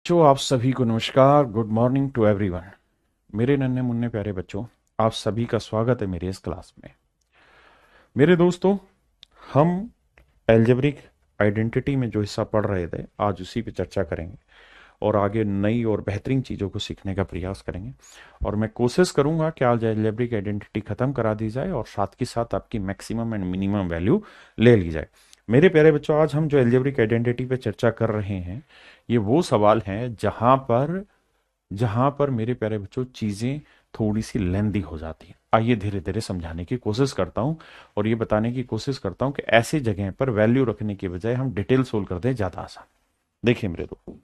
बच्चों, आप सभी को नमस्कार। Good morning to everyone. मेरे नन्हे मुन्ने प्यारे बच्चों, आप सभी का स्वागत है मेरे इस क्लास में। मेरे दोस्तों, हम एल्जेब्रिक आइडेंटिटी में जो हिस्सा पढ़ रहे थे, आज उसी पे चर्चा करेंगे और आगे नई और बेहतरीन चीज़ों को सीखने का प्रयास करेंगे। और मैं कोशिश करूंगा कि आज एल्जेब्रिक आइडेंटिटी ख़त्म करा दी जाए और साथ के साथ आपकी मैक्सिमम एंड मिनिमम वैल्यू ले ली जाए। मेरे प्यारे बच्चों, आज हम जो एल्जेब्रिक आइडेंटिटी पे चर्चा कर रहे हैं, ये वो सवाल हैं जहां पर मेरे प्यारे बच्चों चीजें थोड़ी सी लेंदी हो जाती हैं। आइए धीरे धीरे समझाने की कोशिश करता हूं और ये बताने की कोशिश करता हूं कि ऐसी जगह पर वैल्यू रखने की बजाय हम डिटेल सोल्व कर दें, ज्यादा आसान। देखिए मेरे दो,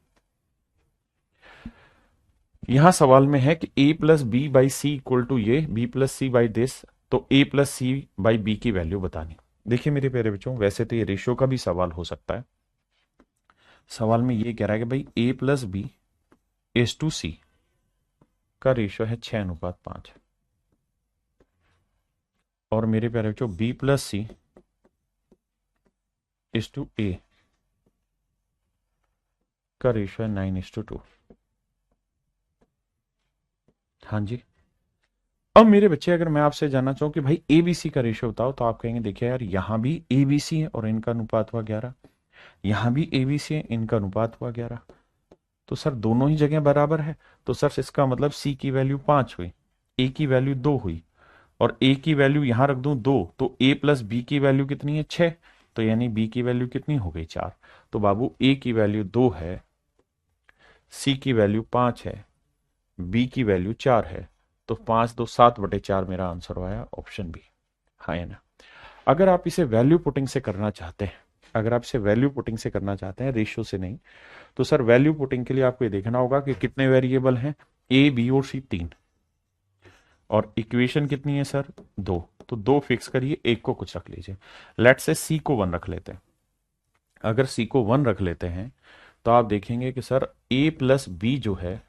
यहां सवाल में है कि a plus b by c equal to ये b plus c by this, तो a plus c by b की वैल्यू बतानी। देखिए मेरे प्यारे बच्चों, वैसे तो ये रेशियो का भी सवाल हो सकता है। सवाल में ये कह रहा है कि भाई a plus B is to C का रेशियो है 6:5, और मेरे प्यारे बच्चों b plus C is to A का रेशियो है 9:2। हाँ जी। अब मेरे बच्चे, अगर मैं आपसे जानना चाहूँ कि भाई ए बी सी का रेशियो बताओ, तो आप कहेंगे देखिए यार, यहाँ भी ए बी सी है और इनका अनुपात हुआ 11, यहाँ भी ए बी सी है, इनका अनुपात हुआ 11, तो सर दोनों ही जगह बराबर है। तो सर इसका मतलब सी की वैल्यू 5 हुई, ए की वैल्यू 2 हुई, और ए की वैल्यू यहां रख दूं 2, तो ए प्लस बी की वैल्यू कितनी है? 6। तो यानी बी की वैल्यू कितनी हो गई? 4। तो बाबू ए की वैल्यू 2 है, सी की वैल्यू 5 है, बी की वैल्यू 4 है। तो 5 2 7/4 मेरा आंसर आया, ऑप्शन बी। हाँ या ना? अगर आप इसे वैल्यू पुटिंग से करना चाहते हैं, अगर आप इसे वैल्यू पुटिंग से करना चाहते हैं, रेशियो से नहीं, तो सर वैल्यू पुटिंग के लिए आपको ये देखना होगा कि कितने वेरिएबल हैं, ए बी और सी 3, और इक्वेशन कितनी है सर? 2। तो 2 फिक्स करिए, एक को कुछ रख लीजिए। लेट से सी को 1 रख लेते हैं। अगर सी को 1 रख लेते हैं तो आप देखेंगे कि सर ए प्लस बी जो है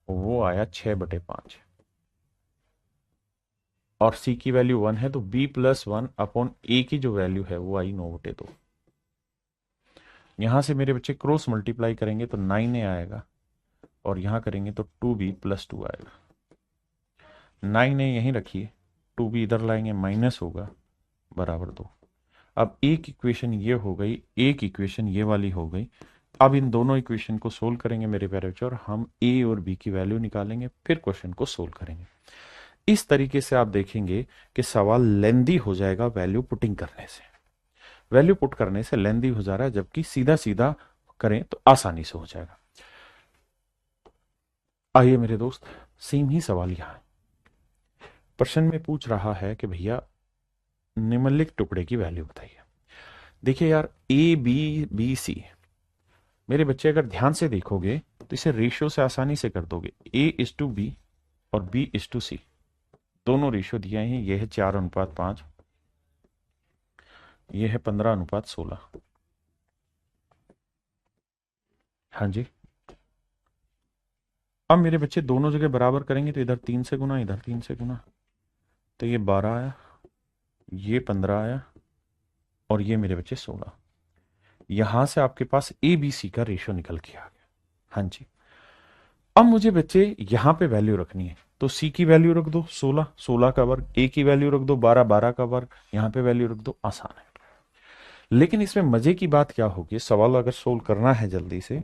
वो आया 6/5, और सी की वैल्यू 1 है, तो बी प्लस 1 अपॉन ए की जो वैल्यू है वो आई 9/2। यहां से मेरे बच्चे क्रॉस मल्टीप्लाई करेंगे तो 9 आएगा, और यहां करेंगे तो 2b+2 आएगा। 9 यहीं रखिए, 2b इधर लाएंगे माइनस होगा, बराबर 2। अब एक इक्वेशन ये हो गई, एक इक्वेशन ये वाली हो गई। अब इन दोनों इक्वेशन को सोल्व करेंगे मेरे प्यारे बच्चों, और हम ए और बी की वैल्यू निकालेंगे, फिर क्वेश्चन को सोल्व करेंगे। इस तरीके से आप देखेंगे कि सवाल लेंदी हो जाएगा वैल्यू पुटिंग करने से। वैल्यू पुट करने से लेंदी हो जा रहा है, जबकि सीधा सीधा करें तो आसानी से हो जाएगा। आइए मेरे दोस्त, सेम ही सवाल यहां है। प्रश्न में पूछ रहा है कि भैया निम्नलिखित टुकड़े की वैल्यू बताइए। देखिए यार, ए बी बी सी, मेरे बच्चे अगर ध्यान से देखोगे तो इसे रेशियो से आसानी से कर दोगे। ए इज टू बी और बी इज टू सी, दोनों रेशियो दिए हैं। ये है 4:5, ये है 15:16। हाँ जी। अब मेरे बच्चे दोनों जगह बराबर करेंगे, तो इधर 3 से गुना, इधर 3 से गुना, तो ये 12 आया, ये 15 आया, और ये मेरे बच्चे 16। यहां से आपके पास ए बी सी का रेशियो निकल के आ गया। हाँ जी। अब मुझे बच्चे यहां पे वैल्यू रखनी है, तो सी की वैल्यू रख दो 16, 16 का वर्ग, ए की वैल्यू रख दो 12, 12 का वर्ग, यहां पे वैल्यू रख दो, आसान है। लेकिन इसमें मजे की बात क्या होगी, सवाल अगर सोल्व करना है जल्दी से,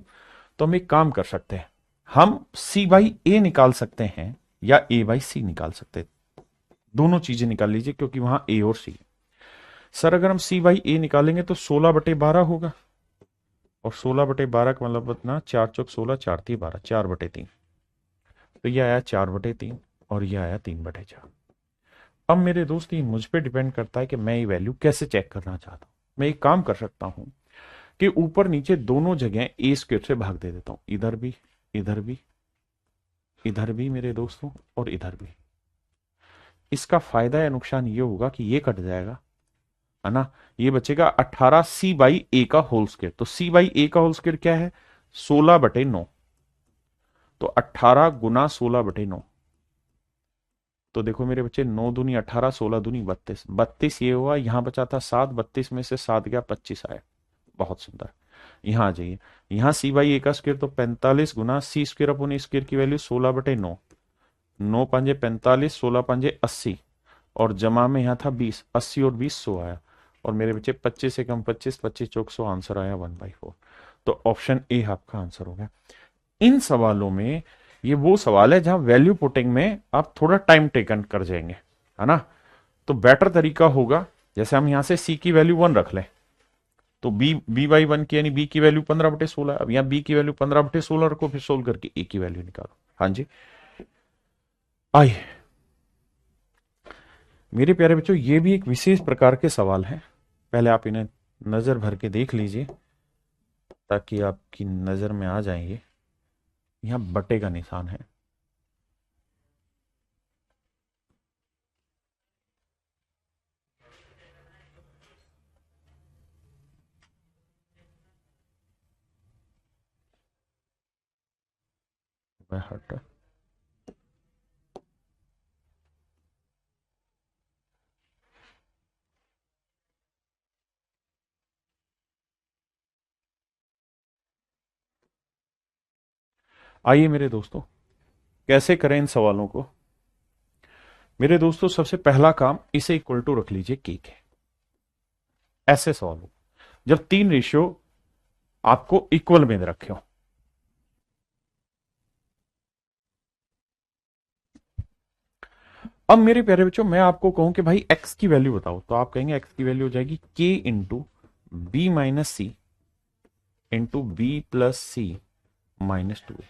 तो हम एक काम कर सकते हैं, हम सी बाई ए निकाल सकते हैं या ए बाई सी निकाल सकते हैं। दोनों चीजें निकाल लीजिए, क्योंकि वहां ए और सी है। सर अगर हम सी बाई ए निकालेंगे तो 16/12 होगा, और 16/12 का मतलब इतना, 4 × 4 = 16, 4×3 = 12, 4/3। तो ये आया 4/3, और ये आया 3/4। अब मेरे दोस्त, ये मुझ पे डिपेंड करता है कि मैं ये वैल्यू कैसे चेक करना चाहता हूं। मैं एक काम कर सकता हूं कि ऊपर नीचे दोनों जगह ए स्क्वायर से भाग दे देता हूं, इधर भी, इधर भी, इधर भी मेरे दोस्तों, और इधर भी। इसका फायदा या नुकसान ये होगा कि ये कट जाएगा, है ना। ये बचेगा 18c/a का होल स्क्वायर। तो c/a का होल स्क्वायर क्या है? 16/9। तो 18 गुना 16/9। तो देखो मेरे बच्चे, 9 दूनी 18, 16 दूनी 32, 32 ये हुआ, यहां बचा था 7, 32 में से 7 गया, 25 आया। बहुत सुंदर। यहाँ आ जाइए, यहाँ सी बाई ए का स्क्वायर तो 45 गुना सी स्क्वायर अपन ए स्क्वायर की वैल्यू 16/9, 9×5 = 45, 16×5 = 80, और जमा में यहाँ था 20, 80 और 20 100 आया, और मेरे बच्चे 25 से कम 25, 25 चौक 100, आंसर आया 1/4। तो ऑप्शन ए आपका आंसर हो गया। इन सवालों में ये वो सवाल है जहां वैल्यू पुटिंग में आप थोड़ा टाइम टेकन कर जाएंगे, है ना। तो बेटर तरीका होगा, जैसे हम यहां से सी की वैल्यू 1 रख लें, तो बी/1 की यानी बी की वैल्यू 15/16, अब यहाँ बी की वैल्यू 15/16 रखो, फिर सोल्व करके ए की वैल्यू निकालो। हाँ जी, आइए मेरे प्यारे बच्चों, ये भी एक विशेष प्रकार के सवाल हैं। पहले आप इन्हें नजर भर के देख लीजिए ताकि आपकी नजर में आ जाएंगे। यहाँ बटे का निशान है। वह हटा, आइए मेरे दोस्तों, कैसे करें इन सवालों को। मेरे दोस्तों, सबसे पहला काम, इसे इक्वल टू रख लीजिए के के। ऐसे सवाल हो जब 3 रेशियो आपको इक्वल में रखे हो। अब मेरे प्यारे बच्चों, मैं आपको कहूं कि भाई x की वैल्यू बताओ, तो आप कहेंगे x की वैल्यू हो जाएगी k इंटू बी माइनस सी इंटू बी प्लस सी -2।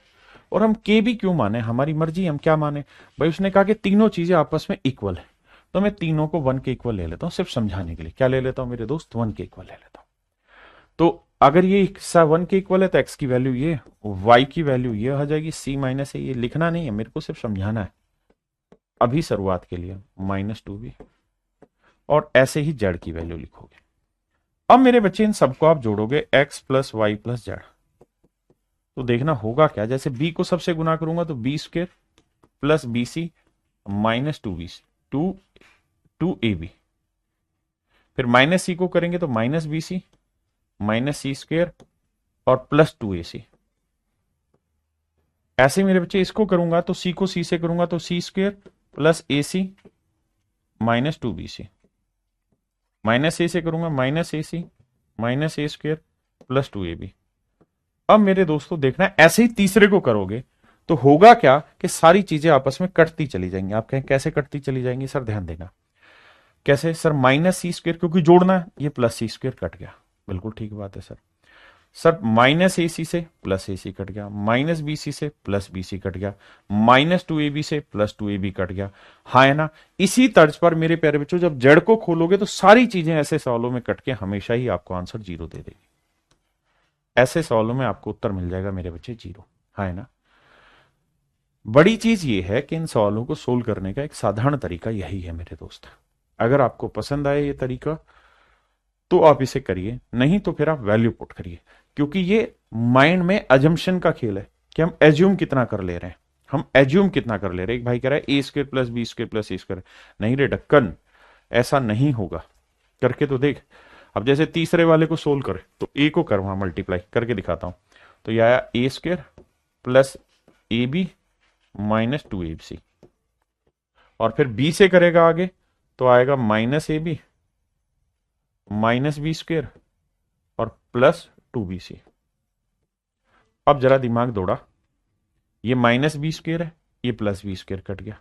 और हम k भी क्यों माने, हमारी मर्जी, हम क्या माने भाई। उसने कहा कि तीनों चीजें आपस में इक्वल है, तो मैं तीनों को 1 के इक्वल ले लेता हूं, सिर्फ समझाने के लिए। क्या ले लेता हूं मेरे दोस्त, 1 के इक्वल ले लेता हूं। तो अगर ये हिस्सा 1 के इक्वल है तो x की वैल्यू ये, y की वैल्यू ये आ जाएगी, c माइनस है, ये लिखना नहीं है मेरे को, सिर्फ समझाना है अभी शुरुआत के लिए, -2 भी, और ऐसे ही z की वैल्यू लिखोगे। अब मेरे बच्चे, इन सबको आप जोड़ोगे x plus y plus z, तो देखना होगा क्या। जैसे b को सबसे गुना करूंगा तो b² plus BC -2BC, 2AB, फिर माइनस सी को करेंगे तो -BC -C² और प्लस 2AC। ऐसे मेरे बच्चे इसको करूंगा तो c को c से करूंगा तो C² plus AC -2BC, minus ए से करूंगा -AC -A² प्लस 2AB। अब मेरे दोस्तों देखना है, ऐसे ही तीसरे को करोगे तो होगा क्या कि सारी चीजें आपस में कटती चली जाएंगी। आप कहें कैसे कटती चली जाएंगी सर, ध्यान देना। कैसे सर, -C², क्योंकि जोड़ना है, ये प्लस C² कट गया, बिल्कुल ठीक बात है सर। सर -AC से प्लस AC कट गया, -BC से प्लस BC कट गया, -2AB से प्लस 2AB कट गया, हाँ है ना। इसी तर्ज पर मेरे प्यारे बच्चों, जब जड़ को खोलोगे तो सारी चीजें ऐसे सवालों में कट के हमेशा ही आपको आंसर 0 दे देगी। ऐसे सवालों में आपको उत्तर मिल जाएगा मेरे बच्चे 0, हाँ है ना। बड़ी चीज ये है कि इन सवालों को सोल्व करने का एक साधारण तरीका यही है मेरे दोस्त। अगर आपको पसंद आए ये तरीका तो आप इसे करिए, नहीं तो फिर आप वैल्यू पुट करिए, क्योंकि ये माइंड में अजम्पशन का खेल है कि हम एज्यूम कितना कर ले रहे हैं। हम एज्यूम कितना कर ले रहे हैं। एक भाई कह रहा है A² plus B² plus C², नहीं रे ढक्कन, ऐसा नहीं होगा, करके तो देख। अब जैसे तीसरे वाले को सोल्व करे तो ए को कर वहां मल्टीप्लाई करके दिखाता हूं, तो यह आया A² प्लस AB -2AC, और फिर B से करेगा आगे तो आएगा -AB -B² और प्लस 2BC। अब जरा दिमाग दौड़ा, ये -B² है, ये प्लस B² कट गया,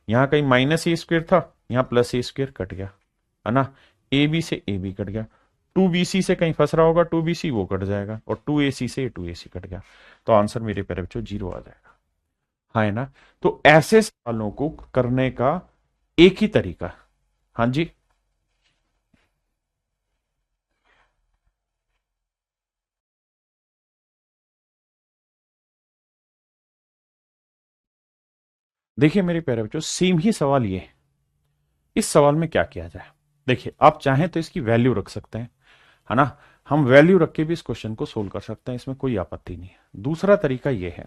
यहां कहीं -A² था, यहां प्लस A² कट गया, है ना। AB से AB कट गया, 2BC से कहीं फंस रहा होगा, 2BC वो कट जाएगा, और 2AC से 2AC कट गया, तो आंसर मेरे प्यारे बच्चों 0 आ जाएगा, हाँ है ना। तो ऐसे सवालों को करने का एक ही तरीका, हाँ जी, देखिए मेरे प्यारे बच्चों, सेम ही सवाल ये है। इस सवाल में क्या किया जाए, देखिए आप चाहें तो इसकी वैल्यू रख सकते हैं, है ना। हम वैल्यू रख के भी इस क्वेश्चन को सोल्व कर सकते हैं, इसमें कोई आपत्ति नहीं है। दूसरा तरीका यह है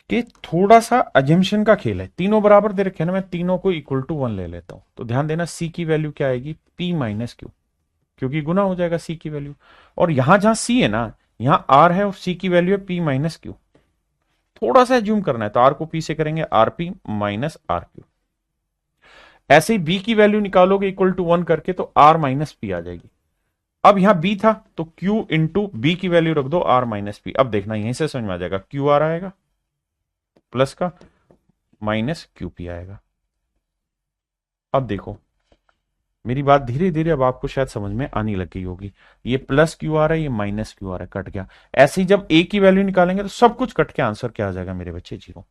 कि थोड़ा सा अजम्पशन का खेल है। तीनों बराबर दे रखे हैं ना, मैं तीनों को इक्वल टू 1 ले लेता हूं, तो ध्यान देना C की वैल्यू क्या आएगी, P - Q, क्योंकि गुना हो जाएगा सी की वैल्यू। और यहां जहां सी है ना, यहां आर है और सी की वैल्यू है पी माइनस क्यू। थोड़ा सा जूम करना है तो आर को पी से करेंगे r p minus r q. ऐसे ही बी की वैल्यू निकालोगे इक्वल टू 1 करके तो आर माइनस पी आ जाएगी। अब यहां बी था तो क्यू इंटू बी की वैल्यू रख दो आर माइनस पी। अब देखना यहीं से समझ में आ जाएगा, क्यू आर आएगा प्लस का माइनस क्यू पी आएगा। अब देखो मेरी बात धीरे धीरे अब आपको शायद समझ में आने लग गई होगी। ये प्लस क्यू आ रहा है, ये माइनस क्यू आ रहा है, कट गया। ऐसे ही जब ए की वैल्यू निकालेंगे तो सब कुछ कट के आंसर क्या आ जाएगा मेरे बच्चे, जीरो।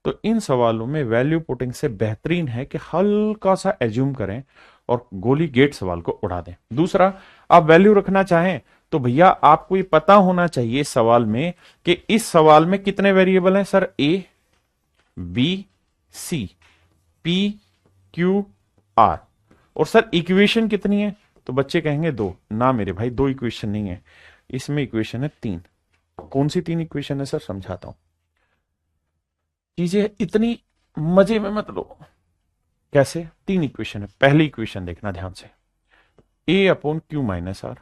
तो इन सवालों में वैल्यू पुटिंग से बेहतरीन है कि हल्का सा एज्यूम करें और गोली गेट सवाल को उड़ा दें। दूसरा, आप वैल्यू रखना चाहें तो भैया आपको ये पता होना चाहिए इस सवाल में कि इस सवाल में कितने वेरिएबल हैं sir, a b c p q r. और सर इक्वेशन कितनी है, तो बच्चे कहेंगे दो। ना मेरे भाई, दो इक्वेशन नहीं है, इसमें इक्वेशन है तीन। कौन सी तीन इक्वेशन है सर, समझाता हूं। चीजें इतनी मजे में मत लो। कैसे, तीन इक्वेशन है। पहली इक्वेशन देखना ध्यान से, A upon Q minus R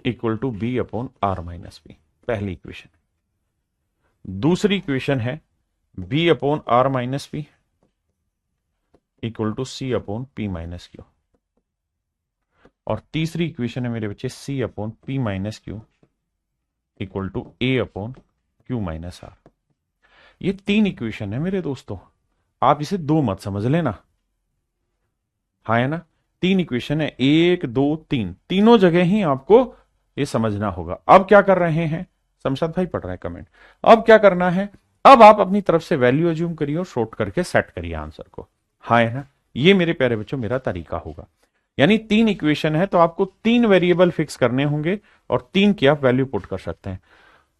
equal to B upon are minus B, पहली इक्वेशन। दूसरी इक्वेशन है B upon are minus B equal to C upon P minus Q. और तीसरी इक्वेशन है मेरे बच्चे C upon P minus Q equal to A upon Q minus R. ये तीन इक्वेशन है मेरे दोस्तों, आप इसे दो मत समझ लेना। हाँ है ना, तीन इक्वेशन है, एक दो तीन, तीनों जगह ही आपको ये समझना होगा। अब क्या कर रहे हैं, शमशाद भाई पढ़ रहे हैं कमेंट। अब क्या करना है, अब आप अपनी तरफ से वैल्यू अज्यूम करिए और शॉर्ट करके सेट करिए आंसर को। हाँ है ना, ये मेरे प्यारे बच्चों मेरा तरीका होगा। यानी तीन इक्वेशन है तो आपको तीन वेरिएबल फिक्स करने होंगे और तीन की आप वैल्यू पुट कर सकते हैं।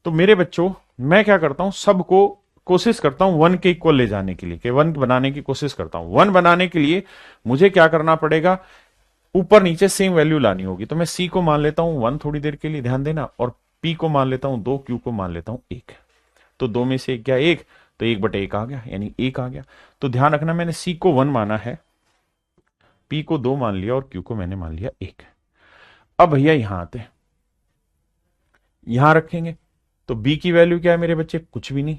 तो मेरे बच्चों मैं क्या करता हूं, सबको कोशिश करता हूं वन के इक्वल ले जाने के लिए, कि वन बनाने की कोशिश करता हूं। वन बनाने के लिए मुझे क्या करना पड़ेगा, ऊपर नीचे सेम वैल्यू लानी होगी। तो मैं सी को मान लेता हूं वन थोड़ी देर के लिए, ध्यान देना, और पी को मान लेता हूं दो, क्यू को मान लेता हूं एक। तो दो में से एक गया एक, तो एक बटे एक आ गया, यानी एक आ गया। तो ध्यान रखना मैंने सी को वन माना है, पी को दो मान लिया और क्यू को मैंने मान लिया एक। अब भैया यहां आते हैं, यहां रखेंगे तो बी की वैल्यू क्या है मेरे बच्चे, कुछ भी नहीं।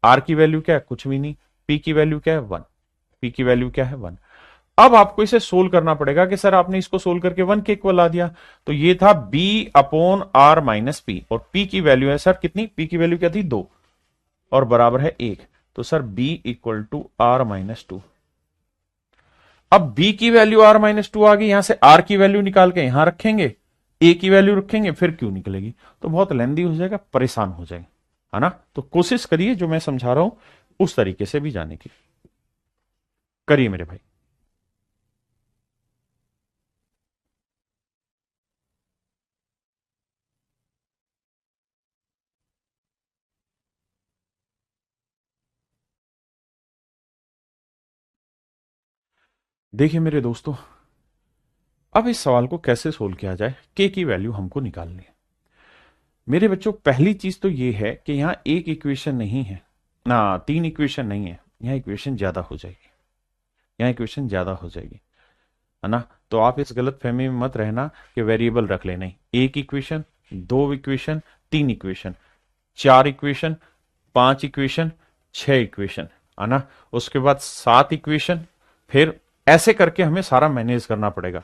आर की वैल्यू क्या है, कुछ भी नहीं। पी की वैल्यू क्या है, वन। पी की वैल्यू क्या है, वन। अब आपको इसे सोल्व करना पड़ेगा कि सर आपने इसको सोल्व करके वन के इक्वल ला दिया। तो ये था b upon are minus p, और पी की वैल्यू है सर कितनी, पी की वैल्यू क्या थी, दो, और बराबर है एक। तो sir b equal to r minus two. अब b की वैल्यू r माइनस टू आ गई, यहां से r की वैल्यू निकाल के यहां रखेंगे, a की वैल्यू रखेंगे, फिर q निकलेगी। तो बहुत लेंदी हो जाएगा, परेशान हो जाएंगे, है ना। तो कोशिश करिए जो मैं समझा रहा हूं उस तरीके से भी जाने की करिए मेरे भाई। देखिए मेरे दोस्तों, अब इस सवाल को कैसे सोल्व किया जाए, k की वैल्यू हमको निकालनी है। मेरे बच्चों पहली चीज तो ये है कि यहां एक इक्वेशन नहीं है ना, तीन इक्वेशन नहीं है, यहां इक्वेशन ज्यादा हो जाएगी, यहां इक्वेशन ज्यादा हो जाएगी, है ना। तो आप इस गलत फहमी में मत रहना कि वेरिएबल रख ले, नहीं। एक इक्वेशन, दो इक्वेशन, तीन इक्वेशन, चार इक्वेशन, पांच इक्वेशन, छह इक्वेशन, है ना। उसके बाद सात इक्वेशन, फिर ऐसे करके हमें सारा मैनेज करना पड़ेगा।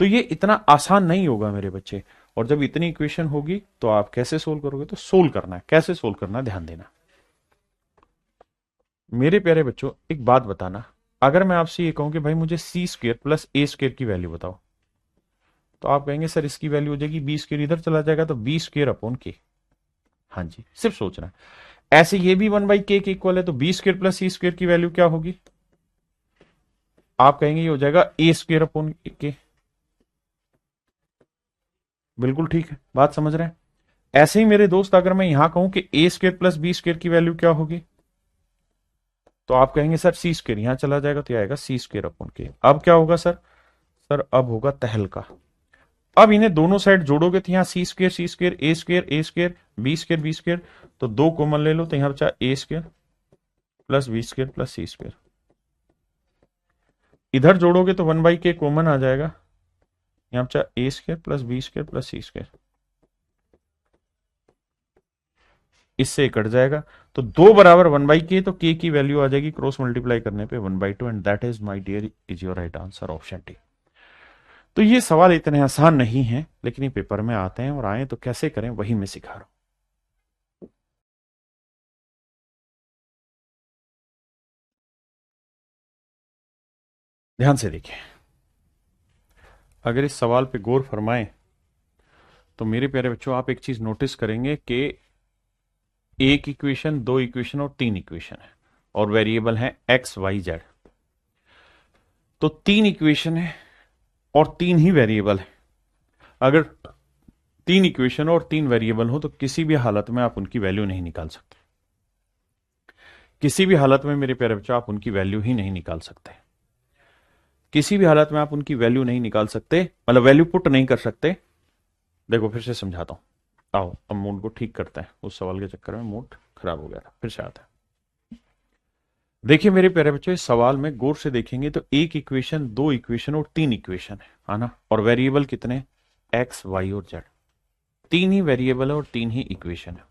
तो ये इतना आसान नहीं होगा मेरे बच्चे। और जब इतनी इक्वेशन होगी तो आप कैसे सोल्व करोगे, तो सोल्व करना है, कैसे सोल्व करना है ध्यान देना। मेरे प्यारे बच्चों एक बात बताना, अगर मैं आपसे ये कहूं कि भाई मुझे सी स्क्र प्लस ए स्क्र की वैल्यू बताओ, तो आप कहेंगे सर इसकी वैल्यू हो जाएगी बी स्क्र, इधर चला जाएगा तो बी स्क्र अपॉन के। हाँ जी, सिर्फ सोचना है। ऐसे ये भी वन बाई के इक्वल है, तो B square plus C square की वैल्यू क्या होगी, आप कहेंगे ये हो जाएगा ए स्क्र अपॉन के। बिल्कुल ठीक है, बात समझ रहे हैं। ऐसे ही मेरे दोस्त अगर मैं यहां कहूं कि ए स्क्र प्लस बी स्क्र की वैल्यू क्या होगी, तो आप कहेंगे सर सी स्क्र, यहां चला जाएगा तो आएगा सी स्क्र अपॉन के। अब क्या होगा सर, सर अब होगा तहलका। अब इन्हें दोनों साइड जोड़ोगे तो यहां C square A square B square, तो दो कॉमन ले लो तो यहां बचा A square plus B square plus C square. इधर जोड़ोगे तो वन बाई के कॉमन आ जाएगा, यहाँ बचा A square plus B square plus C square, इससे कट जाएगा तो 2 बराबर 1/k, तो k की वैल्यू आ जाएगी क्रॉस मल्टीप्लाई करने पे 1/2, and that is my dear is your right answer, option d. तो ये सवाल इतने आसान नहीं है, लेकिन ये पेपर में आते हैं, और आए तो कैसे करें वही मैं सिखा रहा हूं। ध्यान से देखिए, अगर इस सवाल पे गौर फरमाएं तो मेरे प्यारे बच्चों आप एक चीज नोटिस करेंगे कि एक इक्वेशन, 2 इक्वेशन और 3 इक्वेशन है, और वेरिएबल है एक्स वाई जेड। तो 3 इक्वेशन है और 3 ही वेरिएबल है। अगर 3 इक्वेशन और 3 वेरिएबल हो तो किसी भी हालत में आप उनकी वैल्यू नहीं निकाल सकते, किसी भी हालत में मेरे प्यारे बच्चों आप उनकी वैल्यू ही नहीं निकाल सकते, किसी भी हालत में आप उनकी वैल्यू नहीं निकाल सकते, मतलब वैल्यू पुट नहीं कर सकते। देखो फिर से समझाता हूं, आओ अब मूड को ठीक करते हैं, उस सवाल के चक्कर में मूड खराब हो गया था, फिर से आता है। देखिए मेरे प्यारे बच्चों, इस सवाल में गौर से देखेंगे तो एक इक्वेशन, 2 इक्वेशन और 3 इक्वेशन है ना, और वेरिएबल कितने, एक्स वाई और जेड। 3 ही वेरिएबल है और 3 ही इक्वेशन है।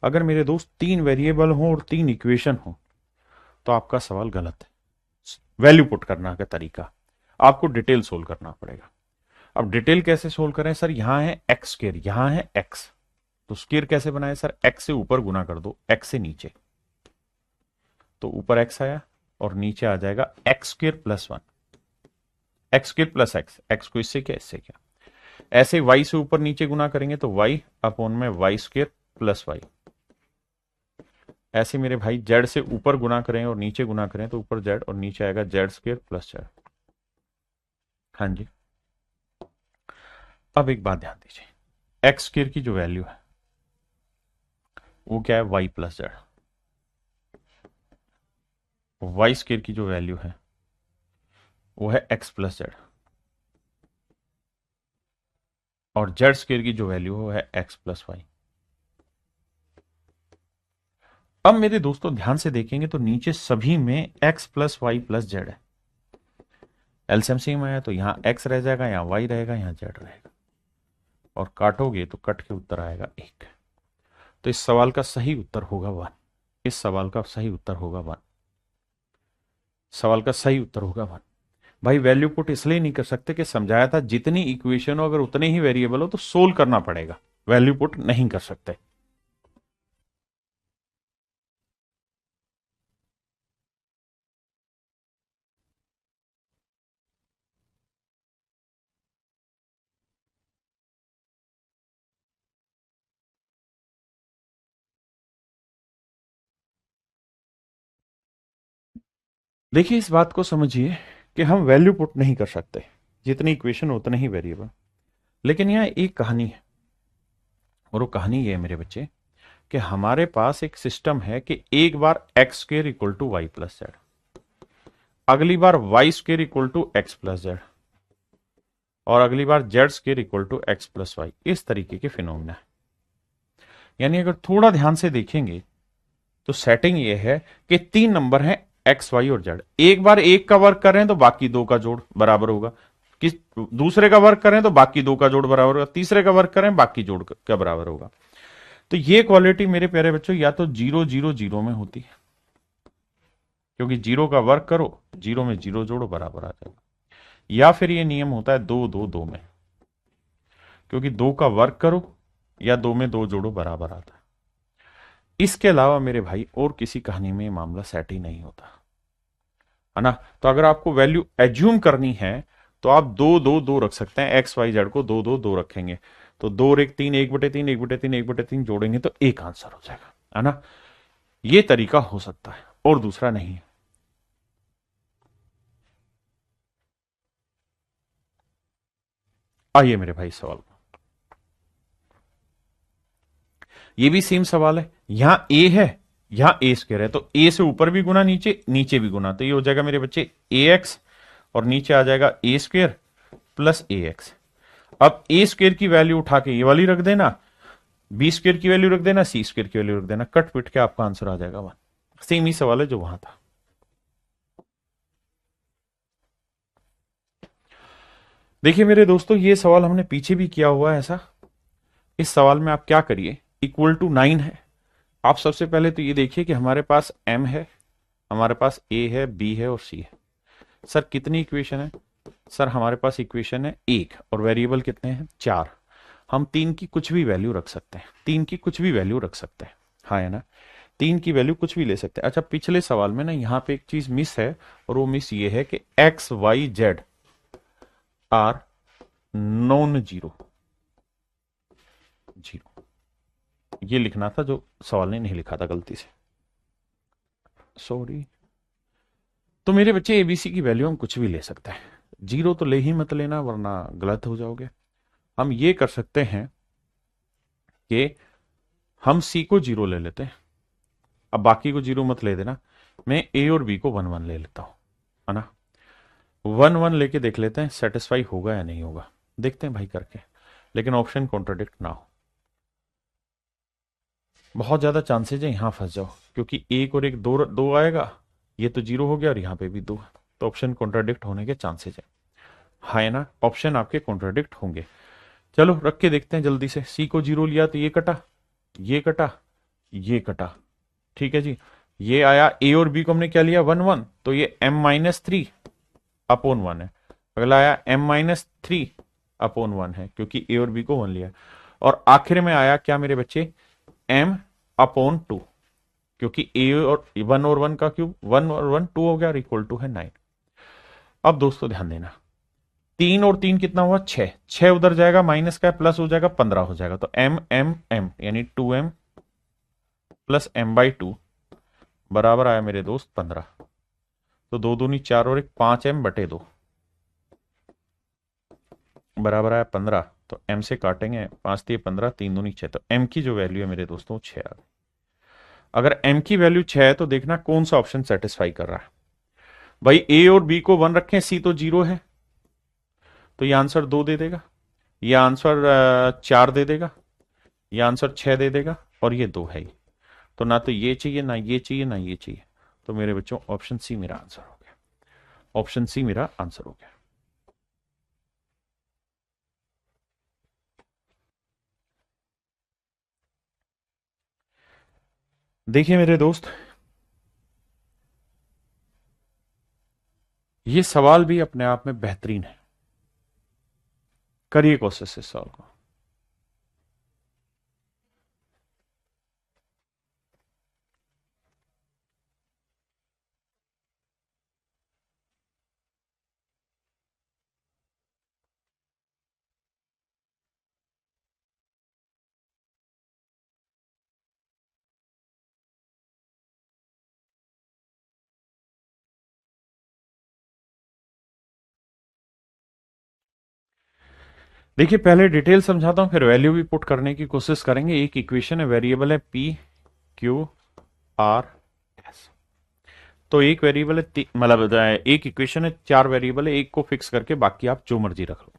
अगर मेरे दोस्त 3 वेरिएबल हो और 3 इक्वेशन हो तो आपका सवाल गलत है। वैल्यू पुट करना का तरीका आपको डिटेल सोल्व करना पड़ेगा। अब डिटेल कैसे सोल्व करें सर, यहां है एक्स स्क्वायर, यहां है एक्स, तो स्क्वायर कैसे बनाए सर, एक्स से ऊपर गुना कर दो एक्स से नीचे, तो ऊपर एक्स आया और नीचे आ जाएगा x square plus 1, x square plus x, x को इससे क्या इससे क्या, ऐसे वाई से ऊपर नीचे गुना करेंगे तो वाई अपॉन में वाई स्क्वायर प्लस वाई। ऐसे मेरे भाई जेड से ऊपर गुना करें और नीचे गुना करें तो ऊपर जेड और नीचे आएगा जेड स्क्वायर प्लस जेड। हाँ जी, अब एक बात ध्यान दीजिए, एक्स स्क्वायर की जो वैल्यू है वो क्या है, y plus z. Y square की जो वैल्यू है वो है एक्स प्लस जेड, और जेड स्क्वायर की जो वैल्यू है वो है एक्स प्लस वाई। अब मेरे दोस्तों ध्यान से देखेंगे तो नीचे सभी में x plus y plus z है, एलसीएम सेम आया तो यहां एक्स रह जाएगा, यहां वाई रहेगा, यहां जेड रहेगा, और काटोगे तो कट के उत्तर आएगा 1। तो इस सवाल का सही उत्तर होगा 1, इस सवाल का सही उत्तर होगा 1, सवाल का सही उत्तर होगा 1। भाई वैल्यू पुट इसलिए नहीं कर सकते कि समझाया था जितनी इक्वेशन हो अगर उतने ही वेरिएबल हो तो सोल्व करना पड़ेगा, वैल्यू पुट नहीं कर सकते। देखिए इस बात को समझिए कि हम वैल्यू पुट नहीं कर सकते, जितनी इक्वेशन उतने ही वेरिएबल, लेकिन यहां एक कहानी है, और वो कहानी ये है मेरे बच्चे कि हमारे पास एक सिस्टम है कि एक बार X square equal to Y plus Z, अगली बार Y square equal to X plus Z, और अगली बार Z square equal to X plus Y. इस तरीके के फिनोमिना है। यानी अगर थोड़ा ध्यान से देखेंगे तो सेटिंग ये है कि 3 नंबर हैं एक्स वाई और जेड, एक बार एक का वर्क कर रहे हैं तो बाकी 2 का जोड़ बराबर होगा, किस दूसरे का वर्क करें तो बाकी 2 का जोड़ बराबर होगा, तीसरे का वर्क करें बाकी जोड़ का बराबर होगा। तो ये क्वालिटी मेरे प्यारे बच्चों या तो 0 0 0 में होती है, क्योंकि 0 का वर्क करो 0 में 0 जोड़ो बराबर आ जाएगा, या फिर ये नियम होता है 2 2 2 में, क्योंकि 2 का वर्क करो या 2 में 2 जोड़ो बराबर आता है। इसके अलावा मेरे भाई और किसी कहानी में मामला सेट ही नहीं होता है ना। तो अगर आपको वैल्यू एज्यूम करनी है तो आप 2 2 2 रख सकते हैं, एक्स वाई जेड को 2 2 2 रखेंगे तो 2 और 1 3, 1/3 1/3 1/3 जोड़ेंगे तो एक आंसर हो जाएगा, है ना। ये तरीका हो सकता है और दूसरा नहीं है। आइए मेरे भाई सवाल, ये भी सेम सवाल है, यहां ए है यहां ए स्क्वायर है, तो ए से ऊपर भी गुना नीचे नीचे भी गुना, तो ये हो जाएगा मेरे बच्चे ए एक्स, और नीचे आ जाएगा ए स्क्वायर प्लस ए एक्स। अब ए स्क्वायर की वैल्यू उठा के ये वाली रख देना, बी स्क्वायर की वैल्यू रख देना, सी स्क्वायर की वैल्यू रख देना, कट पिट के आपका आंसर आ जाएगा 1। सेम ही सवाल है जो वहां था। देखिए मेरे दोस्तों, ये सवाल हमने पीछे भी किया हुआ है ऐसा। इस सवाल में आप क्या करिए, इक्वल टू 9 है। आप सबसे पहले तो ये देखिए कि हमारे पास m है, हमारे पास a है, b है और c है। सर कितनी इक्वेशन है? सर हमारे पास इक्वेशन है एक, और वेरिएबल कितने हैं? 4। हम 3 की कुछ भी वैल्यू रख सकते हैं, 3 की कुछ भी वैल्यू रख सकते हैं, हाँ है ना? 3 की वैल्यू कुछ भी ले सकते हैं। अच्छा, पिछले सवाल में ना यहाँ पे एक चीज मिस है, और वो मिस ये है कि x y z are non zero, zero ये लिखना था, जो सवाल ने नहीं लिखा था गलती से, सॉरी। तो मेरे बच्चे एबीसी की वैल्यू हम कुछ भी ले सकते हैं, जीरो तो ले ही मत लेना वरना गलत हो जाओगे। हम ये कर सकते हैं कि हम सी को जीरो ले लेते हैं, अब बाकी को जीरो मत ले देना। मैं ए और बी को 1 1 ले लेता हूं, है ना? 1 1 लेके देख लेते हैं सेटिस्फाई होगा या नहीं होगा, देखते हैं भाई करके। लेकिन ऑप्शन कॉन्ट्राडिक्ट ना हो, बहुत ज्यादा चांसेज है यहां फंस जाओ, क्योंकि एक और एक दो, दो आएगा, ये तो जीरो हो गया और यहाँ पे भी दो है, तो ऑप्शन कॉन्ट्राडिक्ट होने के चांसेज है, हाँ है ना? ऑप्शन आपके कॉन्ट्राडिक्ट होंगे। चलो रख के देखते हैं जल्दी से। सी को जीरो लिया तो ये कटा, ये कटा, ये कटा, ठीक है जी। ये आया, ए और बी को हमने क्या लिया? 1 1, तो ये m-3 अपॉन 1 है। अगला आया m-3 अपॉन 1 है, क्योंकि ए और बी को 1 लिया। और आखिर में आया क्या मेरे बच्चे? m अपॉन 2, क्योंकि ए और 1 और 1 का क्यूब, 1 और 1 2 हो गया, और इक्वल टू है 9। अब दोस्तों ध्यान देना, 3 और 3 कितना हुआ? 6, 6 उधर जाएगा, माइनस का प्लस हो जाएगा, 15 हो जाएगा। तो m m m यानी 2m प्लस m/2 बराबर आया मेरे दोस्त 15। तो दो दूनी 4 और एक 5m/2 बराबर आया 15। तो m से काटेंगे, 5 दिए 15, 3 दूनी 6, तो m की जो वैल्यू है मेरे दोस्तों 6 आ गई। अगर m की वैल्यू 6 है तो देखना कौन सा ऑप्शन सेटिस्फाई कर रहा है। भाई a और b को 1 रखें, c तो 0 है, तो ये आंसर 2 दे देगा, ये आंसर 4 दे देगा, ये आंसर 6 दे देगा, और ये 2 है ही। तो ना तो ये चाहिए, ना ये चाहिए, ना ये चाहिए। तो मेरे बच्चों ऑप्शन सी मेरा आंसर हो गया, ऑप्शन सी मेरा आंसर हो गया। देखिए मेरे दोस्त, ये सवाल भी अपने आप में बेहतरीन है, करिए कोशिश इस सवाल को। देखिए पहले डिटेल समझाता हूं, फिर वैल्यू भी पुट करने की कोशिश करेंगे। एक इक्वेशन है, वेरिएबल है पी क्यू आर एस। तो एक वेरिएबल है, मतलब एक इक्वेशन है, 4 वेरिएबल है, एक को फिक्स करके बाकी आप जो मर्जी रख लो,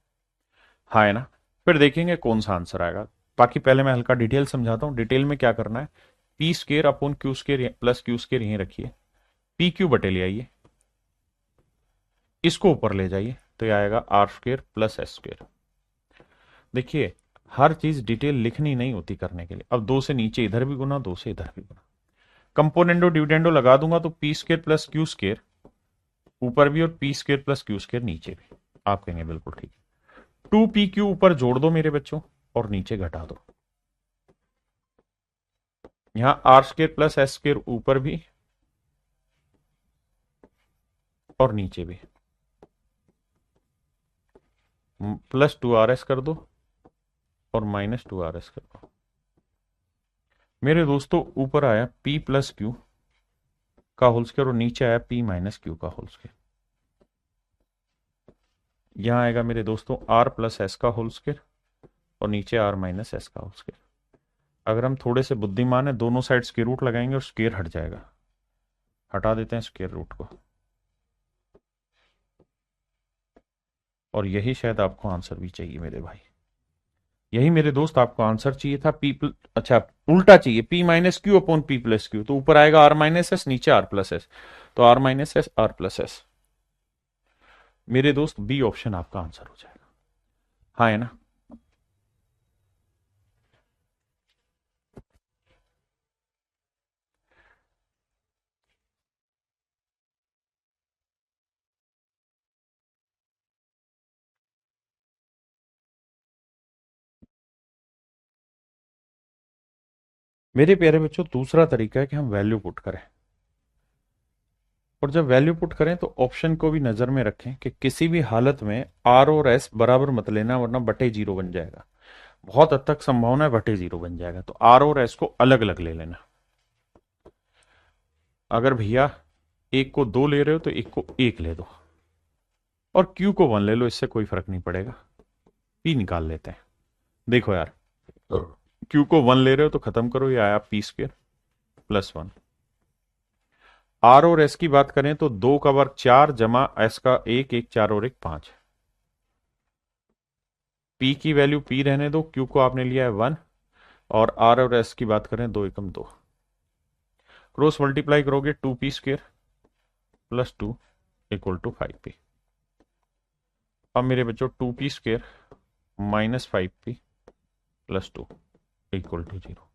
हाँ है ना? फिर देखेंगे कौन सा आंसर आएगा। बाकी पहले मैं हल्का डिटेल समझाता हूँ। डिटेल में क्या करना है, P square upon Q square plus Q square यहीं रखिए, पी क्यू बटे ले आइए, इसको ऊपर ले जाइए, तो ये आएगा r square plus s square. देखिए हर चीज डिटेल लिखनी नहीं होती करने के लिए। अब 2 से नीचे इधर भी गुना, 2 से इधर भी गुना, कंपोनेंडो डिविडेंडो लगा दूंगा, तो P square plus Q square ऊपर भी, और P square plus Q square नीचे भी। आप कहेंगे बिल्कुल ठीक है। 2pq ऊपर जोड़ दो मेरे बच्चों, और नीचे घटा दो। यहां r square plus s square ऊपर भी और नीचे भी, प्लस 2rs कर दो और माइनस 2rs कर दो। मेरे दोस्तों ऊपर आया p प्लस क्यू का होल स्क्वायर, और नीचे आया p माइनस क्यू का होल स्क्वायर। यहां आएगा मेरे दोस्तों r प्लस एस का होल स्क्वायर, और नीचे r माइनस एस का होल स्क्वायर। अगर हम थोड़े से बुद्धिमान है, दोनों साइड स्क्वायर रूट लगाएंगे और स्क्वायर हट जाएगा, हटा देते हैं स्क्वायर रूट को, और यही शायद आपको आंसर भी चाहिए मेरे भाई। यही मेरे दोस्त आपको आंसर चाहिए था। अच्छा उल्टा चाहिए, p minus Q upon p plus Q, तो ऊपर आएगा r माइनस एस, नीचे r प्लस एस, तो r minus S r plus S. मेरे दोस्त बी ऑप्शन आपका आंसर हो जाएगा। हाँ है ना। मेरे प्यारे बच्चों, दूसरा तरीका है कि हम वैल्यू पुट करें। और जब वैल्यू पुट करें तो ऑप्शन को भी नजर में रखें कि किसी भी हालत में आर और एस बराबर मत लेना, वरना बटे जीरो बन जाएगा। बहुत हद तक संभावना है बटे जीरो बन जाएगा, तो आर और एस को अलग अलग ले लेना। अगर भैया एक को दो ले रहे हो तो एक को एक ले दो, और क्यू को वन ले लो, इससे कोई फर्क नहीं पड़ेगा। पी निकाल लेते हैं। देखो यार, क्यू को वन ले रहे हो तो खत्म करो, ये आया p square plus one. R और एस की बात करें तो दो का वर्ग चार जमा एस का एक, एक चार और एक पांच। पी की वैल्यू पी रहने दो, क्यू को आपने लिया है वन, और आर और एस की बात करें दो एकम दो। क्रॉस मल्टीप्लाई करोगे two p square plus two equal to five p. अब मेरे बच्चों two p square minus five p plus two equal to zero.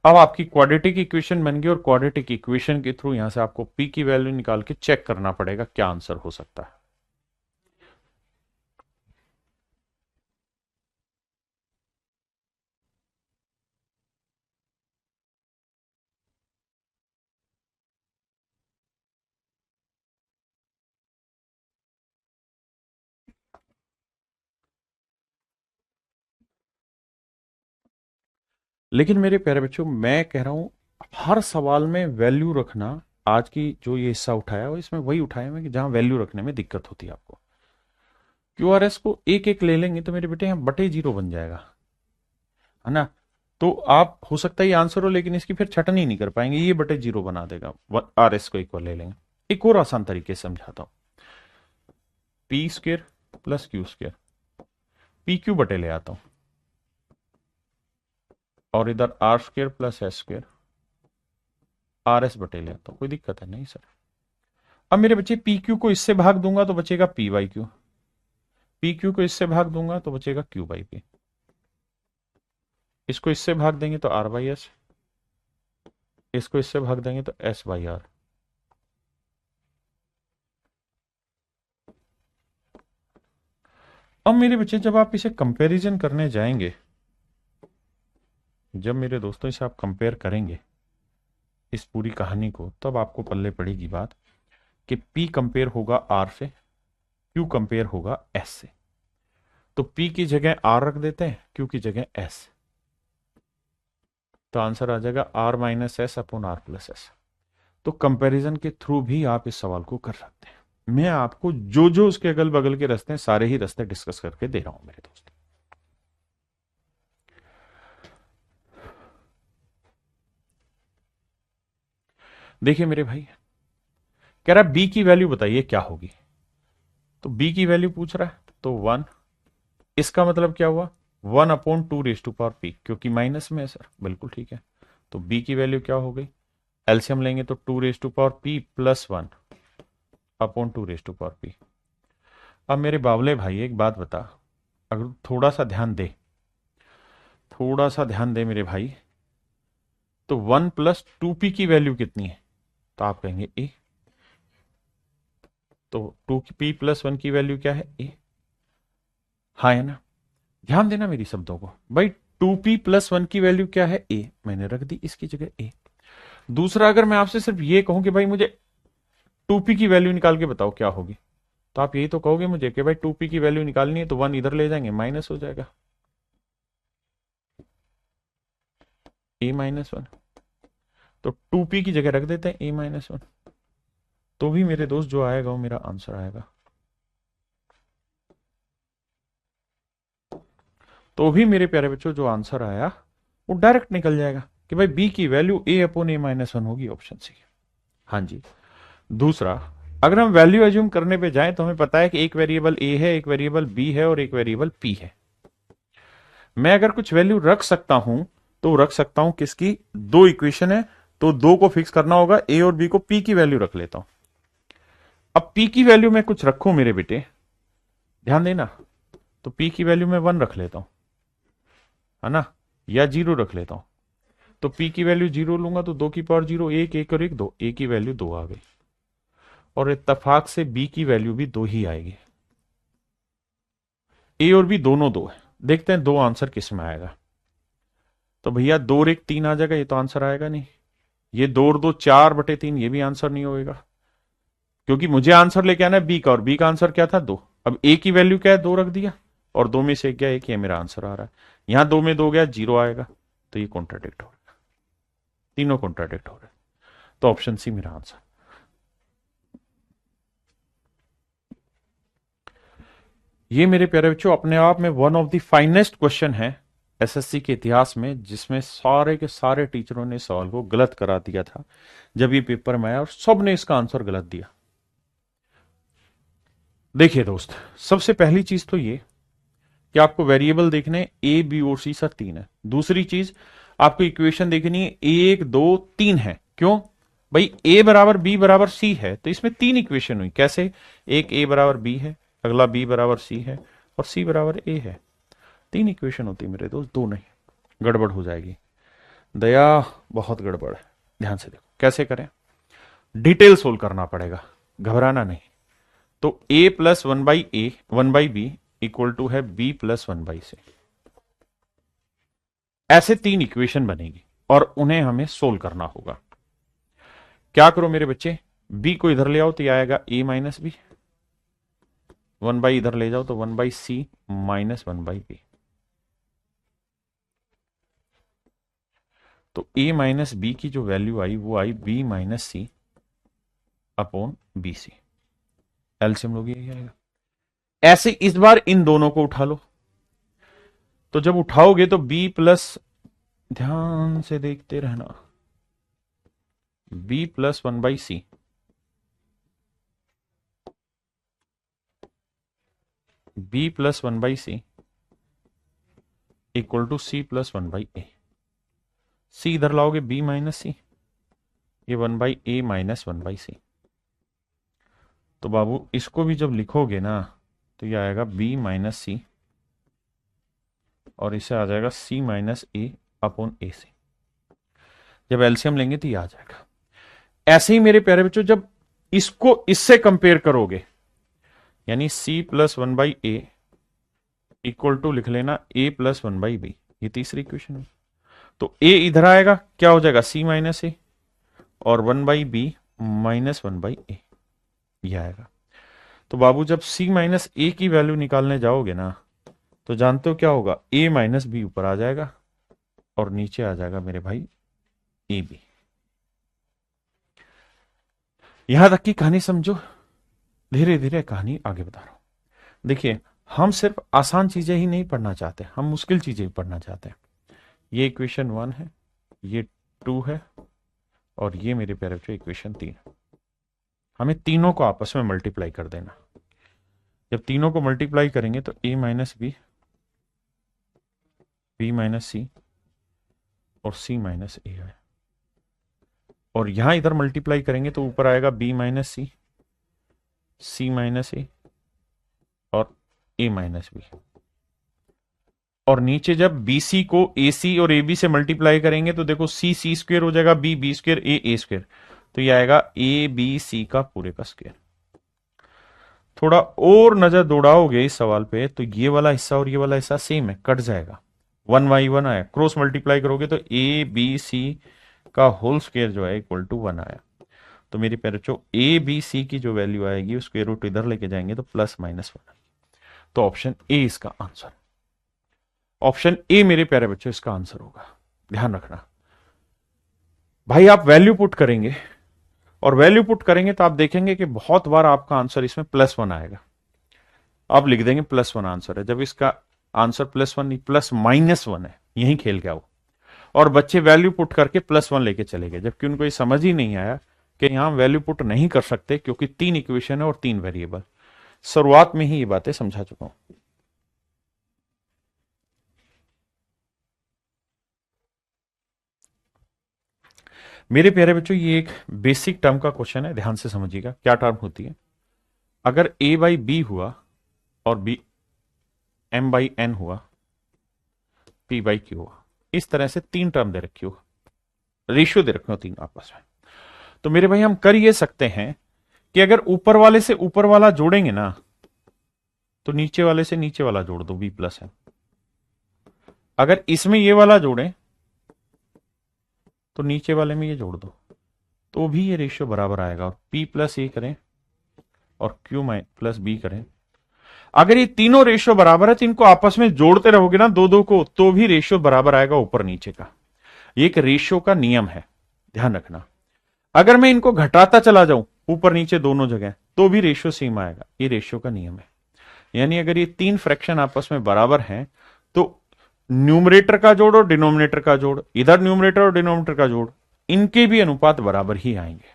अब आपकी क्वाड्रेटिक इक्वेशन बन गई, और क्वाड्रेटिक इक्वेशन के थ्रू यहां से आपको पी की वैल्यू निकाल के चेक करना पड़ेगा क्या आंसर हो सकता है। लेकिन मेरे प्यारे बच्चों, मैं कह रहा हूं हर सवाल में वैल्यू रखना। आज की जो ये हिस्सा उठाया वो इसमें वही उठाया मैं कि जहां वैल्यू रखने में दिक्कत होती है आपको। क्यूआरएस को एक एक ले लेंगे तो मेरे बेटे यहां बटे जीरो बन जाएगा, है ना। तो आप हो सकता है ये आंसर हो, लेकिन इसकी फिर छटनी नहीं कर पाएंगे, ये बटे जीरो बना देगा। आर एस को इक्वल ले लेंगे। एक और आसान तरीके से समझाता हूं। P square plus q square, p q बटे ले आता हूं, और इधर r square plus s square r s बटे ले आता हूं। कोई दिक्कत है नहीं सर। अब मेरे बच्चे पी क्यू को इससे भाग दूंगा तो बचेगा P by Q, P Q को इससे भाग दूंगा तो बचेगा क्यू बाई पी, इसको इससे भाग देंगे तो आर बाई एस, इसको इससे भाग देंगे तो एस बाई आर। अब मेरे बच्चे जब आप इसे कंपैरिजन करने जाएंगे, जब मेरे दोस्तों इसे आप कंपेयर करेंगे इस पूरी कहानी को, तब आपको पल्ले पड़ेगी बात कि P कंपेयर होगा R से, Q कंपेयर होगा S से। तो P की जगह R रख देते हैं, Q की जगह S, तो आंसर आ जाएगा R minus S upon R plus S. तो कंपैरिजन के थ्रू भी आप इस सवाल को कर सकते हैं। मैं आपको जो जो उसके अगल बगल के रास्ते हैं सारे ही रास्ते डिस्कस करके दे रहा हूं मेरे दोस्त। देखिए मेरे भाई, कह रहा बी की वैल्यू बताइए क्या होगी। तो बी की वैल्यू पूछ रहा है, तो वन। इसका मतलब क्या हुआ, one upon two raise to power p, क्योंकि माइनस में है सर, बिल्कुल ठीक है। तो बी की वैल्यू क्या हो गई, एलसीएम लेंगे तो two raise to power p plus one upon two raise to power p. अब मेरे बावले भाई एक बात बता, अगर थोड़ा सा ध्यान दे, थोड़ा सा ध्यान दे मेरे भाई, तो वन प्लस टू पी की वैल्यू कितनी है, तो आप कहेंगे ए। तो टू पी प्लस वन की वैल्यू क्या है, ए। हाँ है ना। ध्यान देना मेरी शब्दों को भाई, टू पी प्लस वन की वैल्यू क्या है, ए, मैंने रख दी इसकी जगह ए। दूसरा, अगर मैं आपसे सिर्फ ये कहूं कि भाई मुझे टू पी की वैल्यू निकाल के बताओ क्या होगी, तो आप यही तो कहोगे मुझे कि भाई टू पी की वैल्यू निकालनी है, तो वन इधर ले जाएंगे, माइनस हो जाएगा ए माइनस वन। तो टू पी की जगह रख देते हैं ए माइनस वन, तो भी मेरे दोस्त जो आएगा वो मेरा आंसर आएगा। तो भी मेरे प्यारे बच्चों जो आंसर आया वो डायरेक्ट निकल जाएगा कि भाई बी की वैल्यू ए अपॉन ए माइनस वन होगी, ऑप्शन सी। हाँ जी। दूसरा, अगर हम वैल्यू एज्यूम करने पे जाएं तो हमें पता है कि एक वेरिएबल ए है, एक वेरिएबल बी है और एक वेरिएबल पी है। मैं अगर कुछ वैल्यू रख सकता हूं तो रख सकता हूं किसकी, दो इक्वेशन है तो दो को फिक्स करना होगा, ए और बी को पी की वैल्यू रख लेता हूं। अब पी की वैल्यू में कुछ रखूं मेरे बेटे, ध्यान देना, तो p की वैल्यू मैं 1 रख लेता हूं, है ना, या 0 रख लेता हूं। तो p की वैल्यू 0 लूंगा तो 2 की पावर 0, 1 1 और 1 2, a की वैल्यू 2 आ गई, और इत्तेफाक से b की वैल्यू भी 2 ही आएगी। a और b दोनों 2 है। देखते हैं दो आंसर किस में आएगा। तो भैया 2 और 1 3 आ जाएगा, ये तो आंसर आएगा नहीं। ये 2 और 2 4/3, ये भी आंसर नहीं होएगा, क्योंकि मुझे आंसर लेके आना है बी का, और बी का आंसर क्या था 2। अब ए की वैल्यू क्या है 2 रख दिया, और 2 में से क्या एक, ये मेरा आंसर आ रहा है। यहां 2 में 2 गया 0 आएगा, तो ये कॉन्ट्राडिक्ट हो रहा है, तीनों कॉन्ट्राडिक्ट हो रहे हैं। तो ऑप्शन सी मेरा आंसर। ये मेरे प्यारे बच्चों अपने आप में one of the finest question है एसएससी के इतिहास में, जिसमें सारे के सारे टीचरों ने सवाल को गलत करा दिया था जब ये पेपर में आया, और सब ने इसका आंसर गलत दिया। देखिए दोस्त, सबसे पहली चीज तो ये कि आपको वेरिएबल देखने ए बी और सी, सर 3 है। दूसरी चीज आपको इक्वेशन देखनी है 1 2 3 है। क्यों भाई, ए बराबर बी बराबर सी है, तो इसमें 3 इक्वेशन हुई। कैसे, एक ए बराबर बी है, अगला बी बराबर सी है, और सी बराबर ए है। 3 इक्वेशन होती है मेरे दोस्त, 2 नहीं, गड़बड़ हो जाएगी। दया बहुत गड़बड़ है, ध्यान से देखो कैसे करें। डिटेल सोल्व करना पड़ेगा, घबराना नहीं। तो a plus 1/a 1/b equal to है b प्लस 1/c। ऐसे 3 इक्वेशन बनेगी और उन्हें हमें सोल्व करना होगा। क्या करो मेरे बच्चे, b को इधर ले आओ तो आएगा a माइनस बी, 1/, इधर ले जाओ तो 1/c माइनस 1/b। तो a माइनस बी की जो वैल्यू आई वो आई b माइनस सी अपॉन बी सी। एलसीएम लोग यही आएगा। ऐसे इस बार इन दोनों को उठा लो, तो जब उठाओगे तो b प्लस, ध्यान से देखते रहना, b plus 1/c b plus 1/c equal to c plus 1/a। c इधर लाओगे b माइनस सी, ये 1/a माइनस 1/c। तो बाबू इसको भी जब लिखोगे ना तो ये आएगा b माइनस सी, और इसे आ जाएगा c माइनस a अपॉन ए सी। जब एलसीएम लेंगे तो ये आ जाएगा। ऐसे ही मेरे प्यारे बच्चों जब इसको इससे कंपेयर करोगे, यानी c plus 1/a equal to लिख लेना a प्लस 1/b, ये तीसरी इक्वेशन है। तो a इधर आएगा, क्या हो जाएगा c माइनस ए, और 1/b माइनस 1/a, ये आएगा। तो बाबू जब c माइनस ए की वैल्यू निकालने जाओगे ना तो जानते हो क्या होगा, a माइनस बी ऊपर आ जाएगा और नीचे आ जाएगा मेरे भाई ए बी। यहां तक की कहानी समझो, धीरे धीरे कहानी आगे बता रहा हूं। देखिए, हम सिर्फ आसान चीजें ही नहीं पढ़ना चाहते, हम मुश्किल चीजें भी पढ़ना चाहते हैं। ये इक्वेशन 1 है, ये 2 है, और ये मेरे प्यारे बच्चों इक्वेशन 3 है। हमें तीनों को आपस में मल्टीप्लाई कर देना। जब तीनों को मल्टीप्लाई करेंगे तो a minus B, b minus C और c माइनस ए है, और यहां इधर मल्टीप्लाई करेंगे तो ऊपर आएगा b माइनस सी, c माइनस ए और a माइनस बी। और नीचे जब BC को AC और AB से मल्टीप्लाई करेंगे तो देखो C C स्क्वेयर हो जाएगा, B B square, A A square, तो ये आएगा ABC का पूरे का स्क्वेयर। थोड़ा और नजर दौड़ाओगे इस सवाल पे तो ये वाला हिस्सा और ये वाला हिस्सा सेम है, कट जाएगा, 1/1 आया। क्रॉस मल्टीप्लाई करोगे तो ABC का होल स्क्वेयर जो है इक्वल टू 1 आया। तो मेरी प्यारे बच्चों ABC की जो वैल्यू आएगी उस स्क्वेयर रूट इधर लेके जाएंगे तो प्लस माइनस 1। तो ऑप्शन ए इसका आंसर, ऑप्शन ए मेरे प्यारे बच्चों इसका आंसर होगा। ध्यान रखना भाई, आप वैल्यू पुट करेंगे और वैल्यू पुट करेंगे तो आप देखेंगे कि बहुत बार आपका आंसर इसमें +1 आएगा। आप लिख देंगे +1 आंसर है, जब इसका आंसर +1 नहीं +-1 है, यही खेल गया वो। और बच्चे वैल्यू पुट करके +1 लेके चले गए, जबकि उनको ये समझ ही नहीं आया कि यहां वैल्यू पुट नहीं कर सकते क्योंकि 3 इक्वेशन है और 3 वेरिएबल। शुरुआत में ही ये बातें समझा चुका हूं। मेरे प्यारे बच्चों ये एक बेसिक टर्म का क्वेश्चन है, ध्यान से समझिएगा क्या टर्म होती है। अगर a बाई बी हुआ और b m बाई n हुआ, p बाई q हुआ। इस तरह से 3 टर्म दे रखी हो, रेशियो दे रखे हो 3 आपस में। तो मेरे भाई हम कर ये सकते हैं कि अगर ऊपर वाले से ऊपर वाला जोड़ेंगे ना, तो नीचे वाले से नीचे वाला जोड़ दो, b प्लस n। अगर इसमें ये वाला जोड़ें तो नीचे वाले में ये जोड़ दो, तो भी ये रेशियो बराबर आएगा। और p प्लस ए करें और q प्लस बी करें, अगर ये तीनों रेशियो बराबर है तो इनको आपस में जोड़ते रहोगे ना दो दो को, तो भी रेशियो बराबर आएगा ऊपर नीचे का। ये एक रेशियो का नियम है, ध्यान रखना। अगर मैं इनको घटाता चला जाऊं ऊपर नीचे दोनों जगह, तो भी रेशियो सेम आएगा। ये रेशियो का नियम है। यानी अगर ये 3 फ्रैक्शन आपस में बराबर हैं, तो न्यूमरेटर का जोड़ और डिनोमिनेटर का जोड़, इधर न्यूमरेटर और डिनोमिनेटर का जोड़, इनके भी अनुपात बराबर ही आएंगे।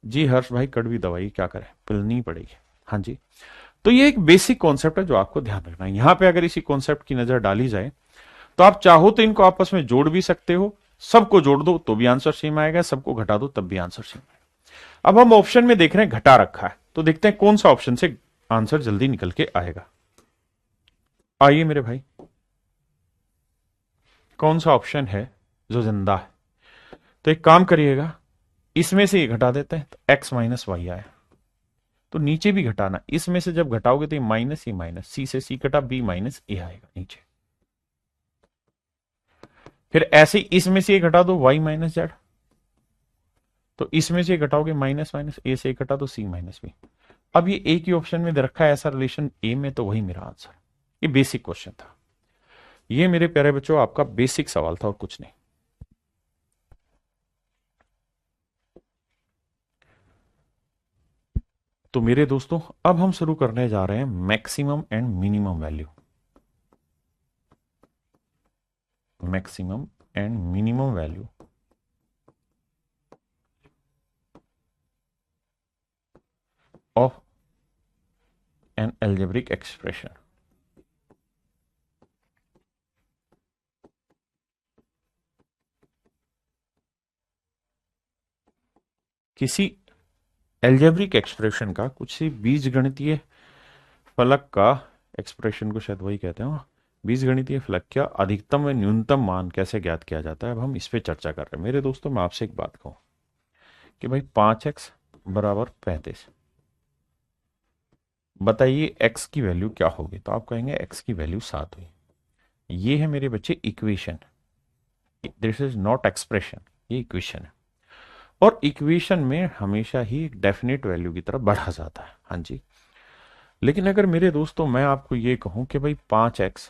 जी हर्ष भाई, कड़वी दवाई क्या करें, पिलनी पड़ेगी। हाँ जी, तो ये एक बेसिक कॉन्सेप्ट है जो आपको ध्यान रखना है। यहां पे अगर इसी कॉन्सेप्ट की नजर डाली जाए तो आप चाहो तो इनको आपस में जोड़ भी सकते हो, सबको जोड़ दो तो भी आंसर सेम आएगा, सबको घटा दो तब भी आंसर सेम आएगा। अब हम ऑप्शन में देख रहे हैं घटा रखा है, तो देखते हैं कौन सा ऑप्शन से आंसर जल्दी निकल के आएगा। आइए मेरे भाई, कौन सा ऑप्शन है जो जिंदा है? तो एक काम करिएगा, इसमें से ये घटा देते हैं, तो x माइनस वाई आया। तो नीचे भी घटाना, इसमें से जब घटाओगे तो ये माइनस, ये माइनस, सी से सी कटा, बी माइनस ए आएगा नीचे। फिर ऐसे ही इसमें से ये घटा दो, y माइनस जेड। तो इसमें से घटाओगे माइनस माइनस, ए से घटा दो सी माइनस बी। अब ये एक ही ऑप्शन में दे रखा है ऐसा रिलेशन ए में, तो वही मेरा आंसर। ये बेसिक क्वेश्चन था। ये मेरे प्यारे बच्चों आपका बेसिक सवाल था और कुछ नहीं। तो मेरे दोस्तों अब हम शुरू करने जा रहे हैं maximum and minimum value. Maximum and minimum value of an algebraic expression. किसी एल्जेब्रिक एक्सप्रेशन का, कुछ सी बीजगणितीय फलक का एक्सप्रेशन को शायद वही कहते हैं, बीजगणितीय फलक का अधिकतम व न्यूनतम मान कैसे ज्ञात किया जाता है, अब हम इस पे चर्चा कर रहे हैं। मेरे दोस्तों मैं आपसे एक बात कहूं कि भाई 5x बराबर 35, बताइए x की वैल्यू क्या होगी? तो आप कहेंगे x की वैल्यू 7 हुई। ये है मेरे बच्चे equation, this is not expression, ये इक्वेशन है। और इक्वेशन में हमेशा ही एक डेफिनेट वैल्यू की तरफ बढ़ा जाता है। हाँ जी, लेकिन अगर मेरे दोस्तों मैं आपको ये कहूं कि भाई 5x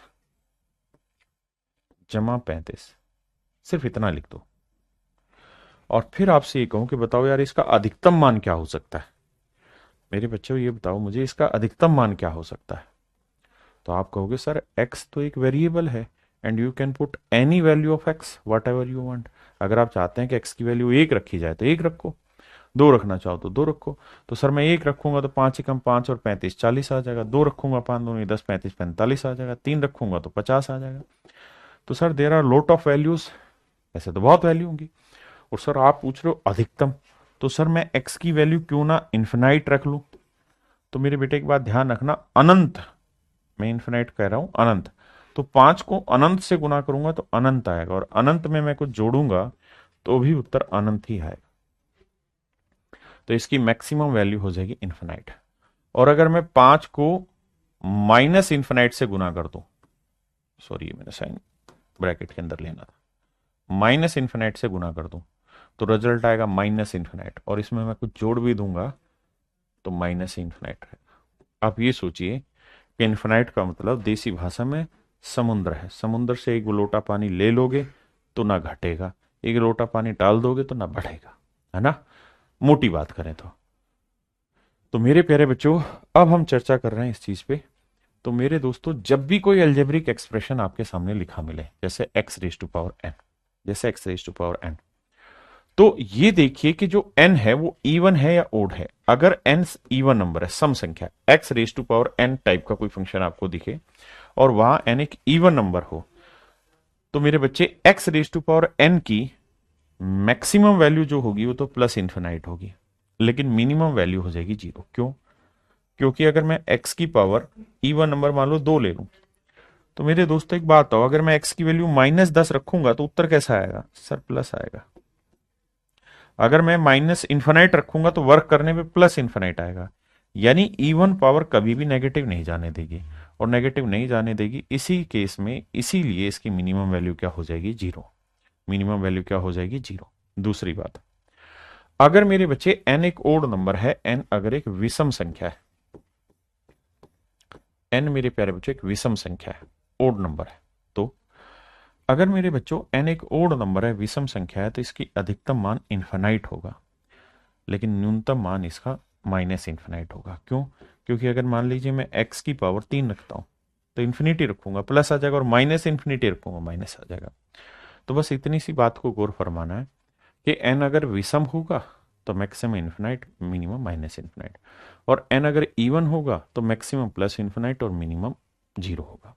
जमा 35, सिर्फ इतना लिख दो, और फिर आपसे ये कहूं कि बताओ यार इसका अधिकतम मान क्या हो सकता है? मेरे बच्चों ये बताओ मुझे, इसका अधिकतम मान क्या हो सकता है? तो आप कहोगे सर x तो एक वेरिएबल है and you can put any value of x what ever you want. अगर आप चाहते हैं कि x की वैल्यू 1 रखी जाए तो 1 रखो, 2 रखना चाहो तो 2 रखो। तो सर मैं 1 रखूंगा तो 5 एकम 5 और 35 40 आ जाएगा, 2 रखूंगा 5 दूनी 10 35 45 आ जाएगा, 3 रखूंगा तो 50 आ जाएगा। तो sir there are lot of values, ऐसे तो बहुत वैल्यू होंगी। और सर आप पूछ रहे हो अधिकतम, तो सर मैं x की वैल्यू क्यों ना इन्फिनाइट रख लूं? तो मेरे बेटे एक बात ध्यान रखना, अनंत, मैं इन्फिनाइट कह रहा हूं अनंत, तो 5 को अनंत से गुना करूंगा तो अनंत आएगा, और अनंत में मैं कुछ जोड़ूंगा तो भी उत्तर अनंत ही आएगा। तो इसकी मैक्सिमम वैल्यू हो जाएगी इन्फिनाइट। और अगर मैं 5 को माइनस इन्फिनाइट से गुना कर दूं, सॉरी ये मैंने साइन ब्रैकेट के अंदर लेना था, माइनस इन्फिनाइट से गुना कर दूं तो रिजल्ट आएगा माइनस इन्फिनाइट, और इसमें मैं कुछ जोड़ भी दूंगा तो माइनस इन्फिनाइट रहेगा। आप ये सोचिए कि इन्फिनाइट का मतलब देसी भाषा में समुद्र है। समुद्र से एक लोटा पानी ले लोगे तो ना घटेगा, एक लोटा पानी डाल दोगे तो ना बढ़ेगा, है ना, मोटी बात करें तो मेरे प्यारे बच्चों अब हम चर्चा कर रहे हैं इस चीज पे। तो मेरे दोस्तों जब भी कोई एल्जेब्रिक एक्सप्रेशन आपके सामने लिखा मिले, जैसे x raise to power n, जैसे x raise to power n, तो ये देखिए कि जो n है वो इवन है या ओड है। अगर n इवन नंबर है, सम संख्या, x raise to power n type का कोई फंक्शन आपको दिखे और वहां n एक इवन नंबर हो, तो मेरे बच्चे x raise to power n की मैक्सिमम वैल्यू जो होगी वो तो प्लस इन्फिनाइट होगी, लेकिन मिनिमम वैल्यू हो जाएगी 0। क्यों? क्योंकि अगर मैं x की पावर इवन नंबर मान लो 2 ले लूं, तो मेरे दोस्तों एक बात हो, अगर मैं x की वैल्यू -10 रखूंगा तो उत्तर कैसा आएगा सर? प्लस आएगा। अगर मैं माइनस इन्फिनाइट रखूंगा तो वर्क करने पे प्लस इन्फिनाइट आएगा। यानी इवन पावर कभी भी नेगेटिव नहीं जाने देगी, और नेगेटिव नहीं जाने देगी इसी केस में, इसीलिए इसकी मिनिमम वैल्यू क्या हो जाएगी? 0। मिनिमम वैल्यू क्या हो जाएगी? 0। दूसरी बात, अगर मेरे बच्चे n एक ओड नंबर है, n अगर एक विषम संख्या है, n मेरे प्यारे बच्चों एक विषम संख्या है, ओड नंबर है, तो अगर मेरे बच्चों n एक ओड नंबर है, विषम संख्या है, तो इसकी अधिकतम मान इन्फिनाइट होगा, लेकिन न्यूनतम मान इसका माइनस इन्फिनाइट होगा। क्यों? क्योंकि अगर मान लीजिए मैं x की पावर 3 रखता हूं, तो इन्फिनिटी रखूंगा प्लस आ जाएगा, और माइनस इन्फिनिटी रखूंगा माइनस आ जाएगा। तो बस इतनी सी बात को गौर फरमाना है कि n अगर विषम होगा तो maximum infinite, minimum minus infinite, और n अगर इवन होगा तो मैक्सिमम प्लस इन्फिनाइट और मिनिमम 0 होगा।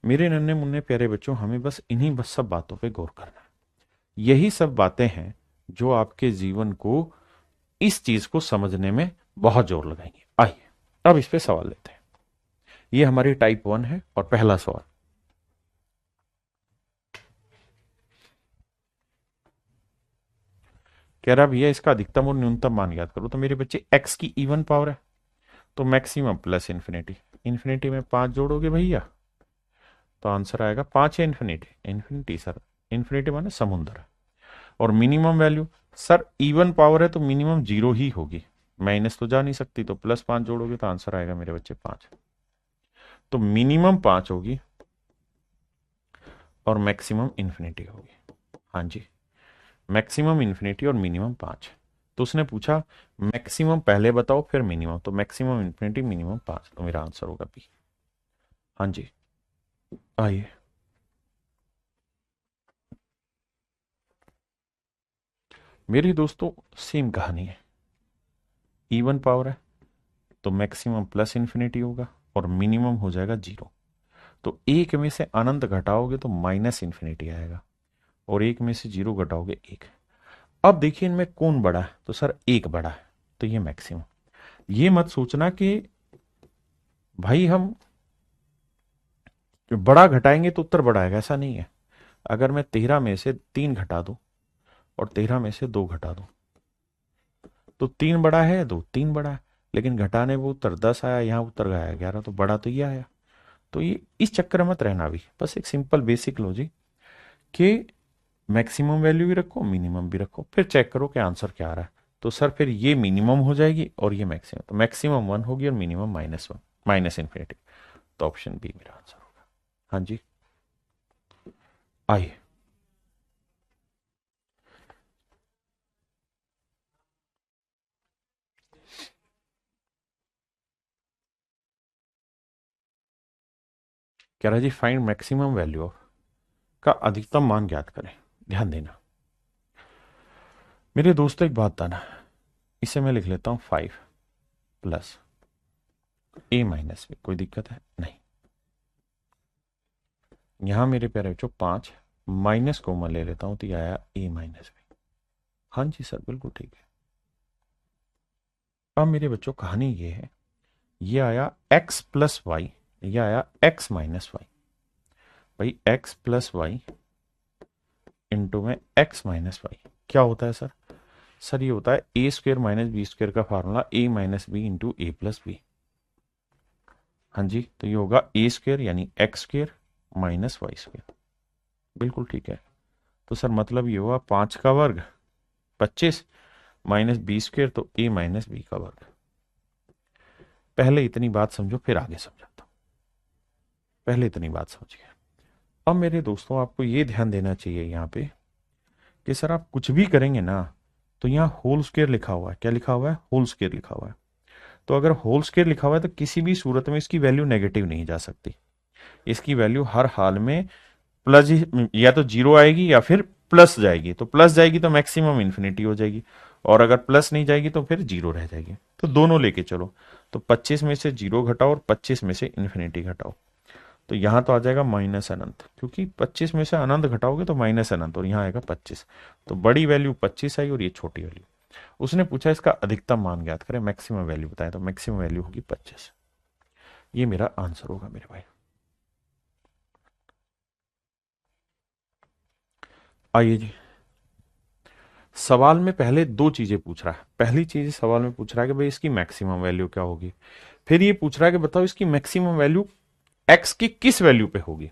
मेरे नन्हे मुन्ने प्यारे बच्चों, हमें बस इन्हीं बस सब बातों पे गौर करना है। यही सब बातें हैं जो आपके जीवन को, इस चीज को समझने में बहुत जोर लगाएंगे। आइए अब इस पे सवाल लेते हैं। ये हमारी टाइप 1 है, और पहला सवाल कह रहा भैया इसका अधिकतम और न्यूनतम मान याद करो। तो मेरे बच्चे x की इवन पावर है, तो मैक्सिमम प्लस इन्फिनिटी, इन्फिनिटी में 5 जोड़ोगे भैया तो आंसर आएगा 5 है इन्फिनिटी। इन्फिनिटी सर, इन्फिनिटी माने समुद्र। और minimum value sir even power है तो मिनिमम 0 ही होगी, माइनस तो जा नहीं सकती, तो +5 जोड़ोगे तो आंसर आएगा मेरे बच्चे 5। तो मिनिमम 5 होगी और मैक्सिमम इन्फिनिटी होगी। हाँ जी, मैक्सिमम इन्फिनिटी और मिनिमम 5। तो उसने पूछा मैक्सिमम पहले बताओ फिर मिनिमम, तो मैक्सिमम इन्फिनिटी मिनिमम 5, तो मेरा आंसर होगा बी। हाँ जी, आइए मेरे दोस्तों, सेम कहानी है। इवन पावर है तो मैक्सिमम प्लस इन्फिनिटी होगा और मिनिमम हो जाएगा 0। तो एक में से अनंत घटाओगे तो माइनस इन्फिनिटी आएगा, और एक में से 0 घटाओगे 1। अब देखिए इनमें कौन बड़ा है? तो सर 1 बड़ा है, तो ये मैक्सिमम। ये मत सोचना कि भाई हम बड़ा घटाएंगे तो उत्तर बड़ा आएगा, ऐसा नहीं है। अगर मैं 13 में से 3 घटा दूं और 13 में से 2 घटा दूं, तो 3 बड़ा है, 2 3 बड़ा है, लेकिन घटाने वो उत्तर 10 आया, यहां उत्तर आया 11, तो बड़ा तो ये आया। तो ये इस चक्कर में मत रहना भी, बस एक सिंपल बेसिक लॉजिक कि मैक्सिमम वैल्यू भी रखो मिनिमम भी रखो, फिर चेक करो कि आंसर क्या आ रहा है। तो सर फिर ये मिनिमम हो जाएगी और ये मैक्सिमम, तो मैक्सिमम 1 होगी और मिनिमम -1, माइनस इन्फिनिटी। तो ऑप्शन बी मेरा आंसर होगा। हाँ जी, आइए कह रहा है जी फाइंड मैक्सिमम वैल्यू ऑफ का अधिकतम मान ज्ञात करें। ध्यान देना मेरे दोस्तों, एक बात बताना, इसे मैं लिख लेता हूं 5 प्लस a-b। कोई दिक्कत है? नहीं। यहां मेरे प्यारे बच्चों 5 माइनस को मैं ले लेता हूं, तो ये आया a-b। हाँ जी सर, बिल्कुल ठीक है। अब मेरे बच्चों कहानी ये है, ये आया x प्लस वाई, ये आया x माइनस वाई। भाई x प्लस वाई इंटू में x माइनस वाई क्या होता है सर? सर ये होता है a square minus B square का formula a minus b into a plus b. हाँ जी, तो ये होगा ए स्क्वेयर यानी x square minus y square. बिल्कुल ठीक है। तो सर मतलब ये हुआ 5 का वर्ग 25 माइनस बी स्क्वेयर, तो a माइनस बी का वर्ग। पहले इतनी बात समझो फिर आगे समझाता हूं। पहले इतनी बात समझिए। अब मेरे दोस्तों आपको ये ध्यान देना चाहिए यहाँ पे कि सर आप कुछ भी करेंगे ना, तो यहाँ होल स्क्वायर लिखा हुआ है। क्या लिखा हुआ है? होल स्क्वायर लिखा हुआ है। तो अगर होल स्क्वायर लिखा हुआ है तो किसी भी सूरत में इसकी वैल्यू नेगेटिव नहीं जा सकती। इसकी वैल्यू हर हाल में प्लस, या तो 0 आएगी या फिर प्लस जाएगी। तो प्लस जाएगी तो मैक्सिमम इन्फिनिटी हो जाएगी, और अगर प्लस नहीं जाएगी तो फिर 0 रह जाएगी। तो दोनों लेके चलो। तो 25 में से 0 घटाओ और 25 में से इन्फिनिटी घटाओ, तो यहां तो आ जाएगा माइनस अनंत, क्योंकि 25 में से अनंत घटाओगे तो माइनस अनंत, और यहां आएगा 25। तो बड़ी वैल्यू 25 आई और ये छोटी वैल्यू। उसने पूछा इसका अधिकतम मान ज्ञात करें, मैक्सिमम वैल्यू बताएं, तो मैक्सिमम वैल्यू होगी 25। ये मेरा आंसर होगा मेरे भाई। आइए जी, सवाल में पहले दो चीजें पूछ रहा है। पहली चीज सवाल में पूछ रहा है कि भाई इसकी मैक्सिमम वैल्यू क्या होगी, फिर ये पूछ रहा है कि बताओ इसकी मैक्सिमम वैल्यू एक्स की किस वैल्यू पे होगी।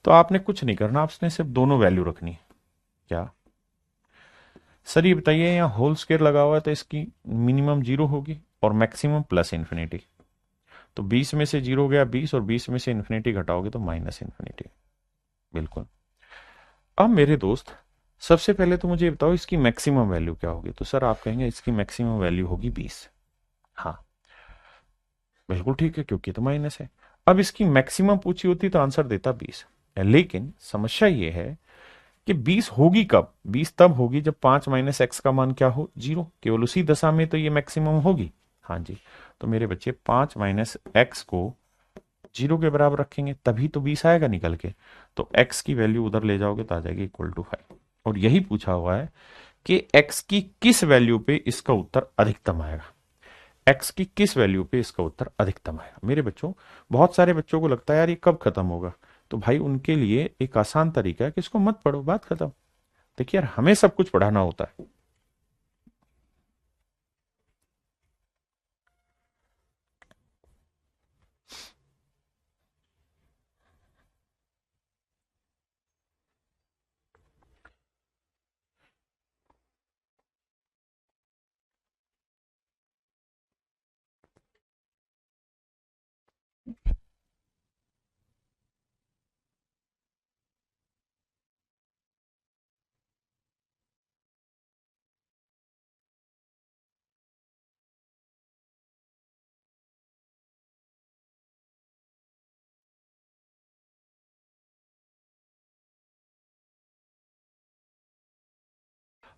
तो आपने कुछ नहीं करना, आपने सिर्फ दोनों वैल्यू रखनी है। क्या सर ये बताइए, यहाँ होल स्क्वायर लगा हुआ है तो इसकी मिनिमम जीरो होगी और मैक्सिमम प्लस इन्फिनिटी। तो 20 में से जीरो गया 20 और 20 में से इन्फिनिटी घटाओगे तो माइनस इन्फिनिटी। बिल्कुल। अब मेरे दोस्त, सबसे पहले तो मुझे बताओ इसकी मैक्सिमम वैल्यू क्या होगी। तो सर आप कहेंगे इसकी मैक्सिमम वैल्यू होगी 20। हाँ बिल्कुल ठीक है, क्योंकि तो माइनस है। अब इसकी मैक्सिमम पूछी होती तो आंसर देता 20। लेकिन समस्या ये है कि 20 होगी कब। 20 तब होगी जब 5 माइनस एक्स का मान क्या हो, जीरो। केवल उसी दशा में तो ये मैक्सिमम होगी। हाँ जी, तो मेरे बच्चे 5 माइनस एक्स को जीरो के बराबर रखेंगे तभी तो 20 आएगा निकल के। तो एक्स की वैल्यू उधर ले जाओगे तो आ जाएगी इक्वल टू 5। और यही पूछा हुआ है कि एक्स की किस वैल्यू पे इसका उत्तर अधिकतम आएगा। एक्स की किस वैल्यू पे इसका उत्तर अधिकतम आएगा। मेरे बच्चों, बहुत सारे बच्चों को लगता है यार ये कब खत्म होगा, तो भाई उनके लिए एक आसान तरीका है कि इसको मत पढ़ो, बात खत्म। देखिए यार, हमें सब कुछ पढ़ाना होता है।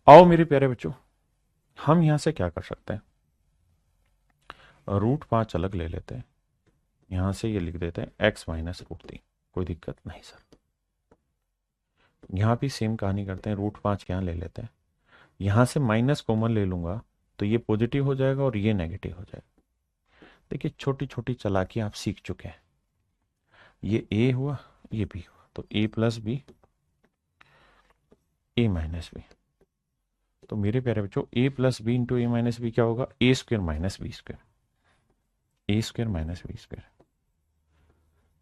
आओ मेरे प्यारे बच्चों, हम यहां से क्या कर सकते हैं, √5 अलग ले लेते हैं। यहां से ये लिख देते हैं x माइनस √3। कोई दिक्कत नहीं सर। यहां भी सेम कहानी करते हैं, √5 यहां ले लेते हैं। यहां से माइनस कॉमन ले लूंगा तो ये पॉजिटिव हो जाएगा और ये नेगेटिव हो जाएगा। देखिए छोटी छोटी चालाकी आप सीख चुके हैं। ये a हुआ, ये b हुआ, तो a plus B, a minus B. तो मेरे प्यारे बच्चों, a plus B into A minus B क्या होगा, A square minus B square, A square minus B square.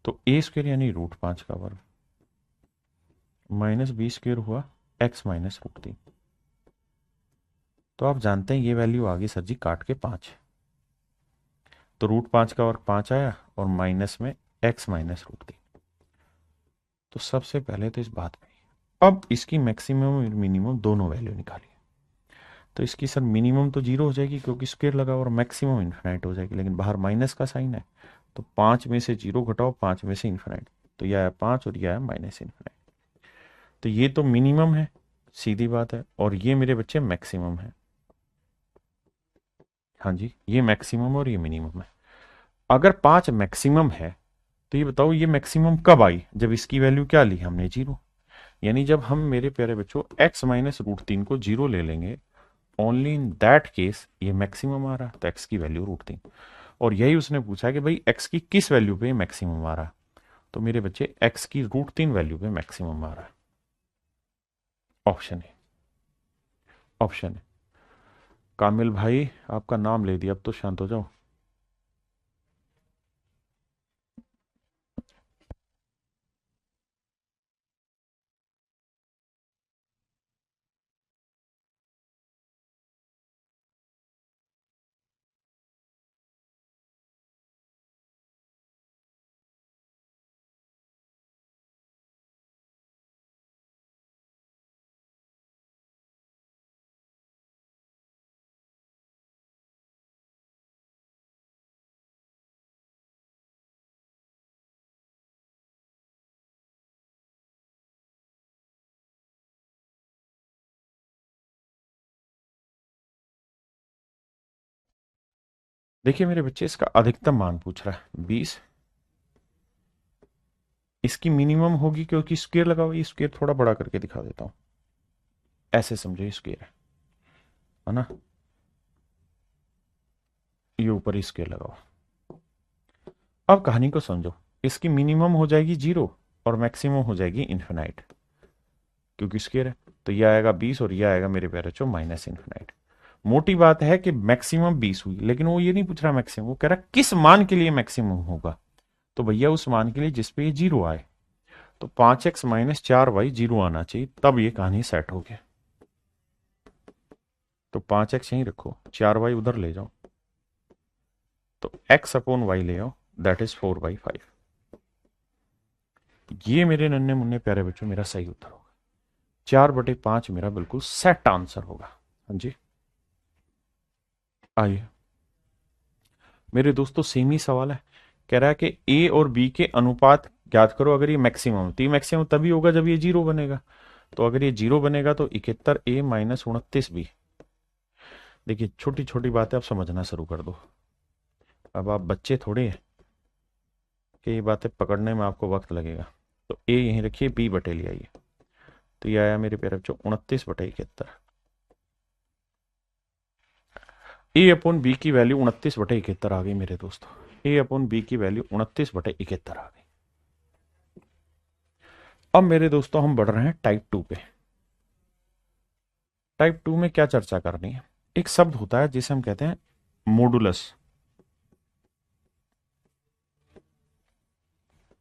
तो ए स्क्वायर यानी √5 का वर्ग माइनस बी स्क्वायर हुआ x माइनस √3। तो आप जानते हैं ये वैल्यू आ गई सर जी काट के 5। तो √5 का वर्ग 5 आया और माइनस में x माइनस √3। तो सबसे पहले तो इस बात में, अब इसकी मैक्सिमम और मिनिमम दोनों वैल्यू निकालिए। तो इसकी सर मिनिमम तो जीरो हो जाएगी क्योंकि स्क्वायर लगा और मैक्सिमम इन्फिनाइट हो जाएगी, लेकिन बाहर माइनस का साइन है। तो 5 में से जीरो घटाओ, 5 में से इन्फिनाइट, तो यह आया 5 और यह आया माइनस इन्फिनाइट। तो ये तो मिनिमम है, सीधी बात है, और ये मेरे बच्चे मैक्सिमम है। हाँ जी, ये मैक्सिमम और ये मिनिमम है। अगर 5 मैक्सिमम है तो ये बताओ ये मैक्सिमम कब आई, जब इसकी वैल्यू क्या ली हमने, जीरो। यानी जब हम मेरे प्यारे बच्चों x माइनस √3 को जीरो ले लेंगे, ओनली इन दैट केस ये मैक्सिमम आ रहा है, तो x की वैल्यू √3। और यही उसने पूछा कि भाई x की किस वैल्यू पे मैक्सिमम आ रहा है। तो मेरे बच्चे x की √3 वैल्यू पे मैक्सिमम आ रहा है। ऑप्शन है, ऑप्शन है। कामिल भाई आपका नाम ले दिया, अब तो शांत हो जाओ। देखिए मेरे बच्चे, इसका अधिकतम मान पूछ रहा है 20। इसकी मिनिमम होगी क्योंकि स्क्वायर लगा हुआ है, स्क्वायर थोड़ा बड़ा करके दिखा देता हूं, ऐसे समझो स्क्वायर है। है ना, ये ऊपर ही स्केयर लगाओ। अब कहानी को समझो, इसकी मिनिमम हो जाएगी 0 और मैक्सिमम हो जाएगी इन्फिनाइट, क्योंकि स्केयर है। तो ये आएगा 20 और ये आएगा मेरे प्यारे बच्चों माइनस इन्फिनाइट। मोटी बात है कि मैक्सिमम 20 हुई, लेकिन वो ये नहीं पूछ रहा मैक्सिमम, वो कह रहा किस मान के लिए मैक्सिमम होगा। तो भैया उस मान के लिए जिसपे ये 0 आए। तो 5x माइनस 4y 0 आना चाहिए, तब ये कहानी सेट हो गया। तो 5x यहीं रखो, 4y उधर ले जाओ, तो x अपॉन y ले आओ, दैट इज 4/5। ये मेरे नन्हे मुन्ने प्यारे बच्चों मेरा सही उत्तर होगा। 4/5 मेरा बिल्कुल सेट आंसर होगा। हाँ जी, आइए मेरे दोस्तों, सेम ही सवाल है। कह रहा है कि ए और बी के अनुपात ज्ञात करो अगर ये मैक्सिमम। तो ये मैक्सिमम तभी होगा जब ये 0 बनेगा। तो अगर ये 0 बनेगा तो 71 a माइनस 29 बी। देखिए छोटी छोटी बातें आप समझना शुरू कर दो। अब आप बच्चे थोड़े हैं कि ये बातें पकड़ने में आपको वक्त लगेगा। तो ए यहीं रखिए, बी बटे ले आइए। तो ये आया मेरे प्यारे बच्चों 29/71। ए अपॉन बी की वैल्यू 29/71 आ गई मेरे दोस्तों। ए अपॉन बी की वैल्यू 29/71 आ गई। अब मेरे दोस्तों हम बढ़ रहे हैं टाइप 2 पे। टाइप 2 में क्या चर्चा करनी है? एक शब्द होता है जिसे हम कहते हैं मॉडुलस।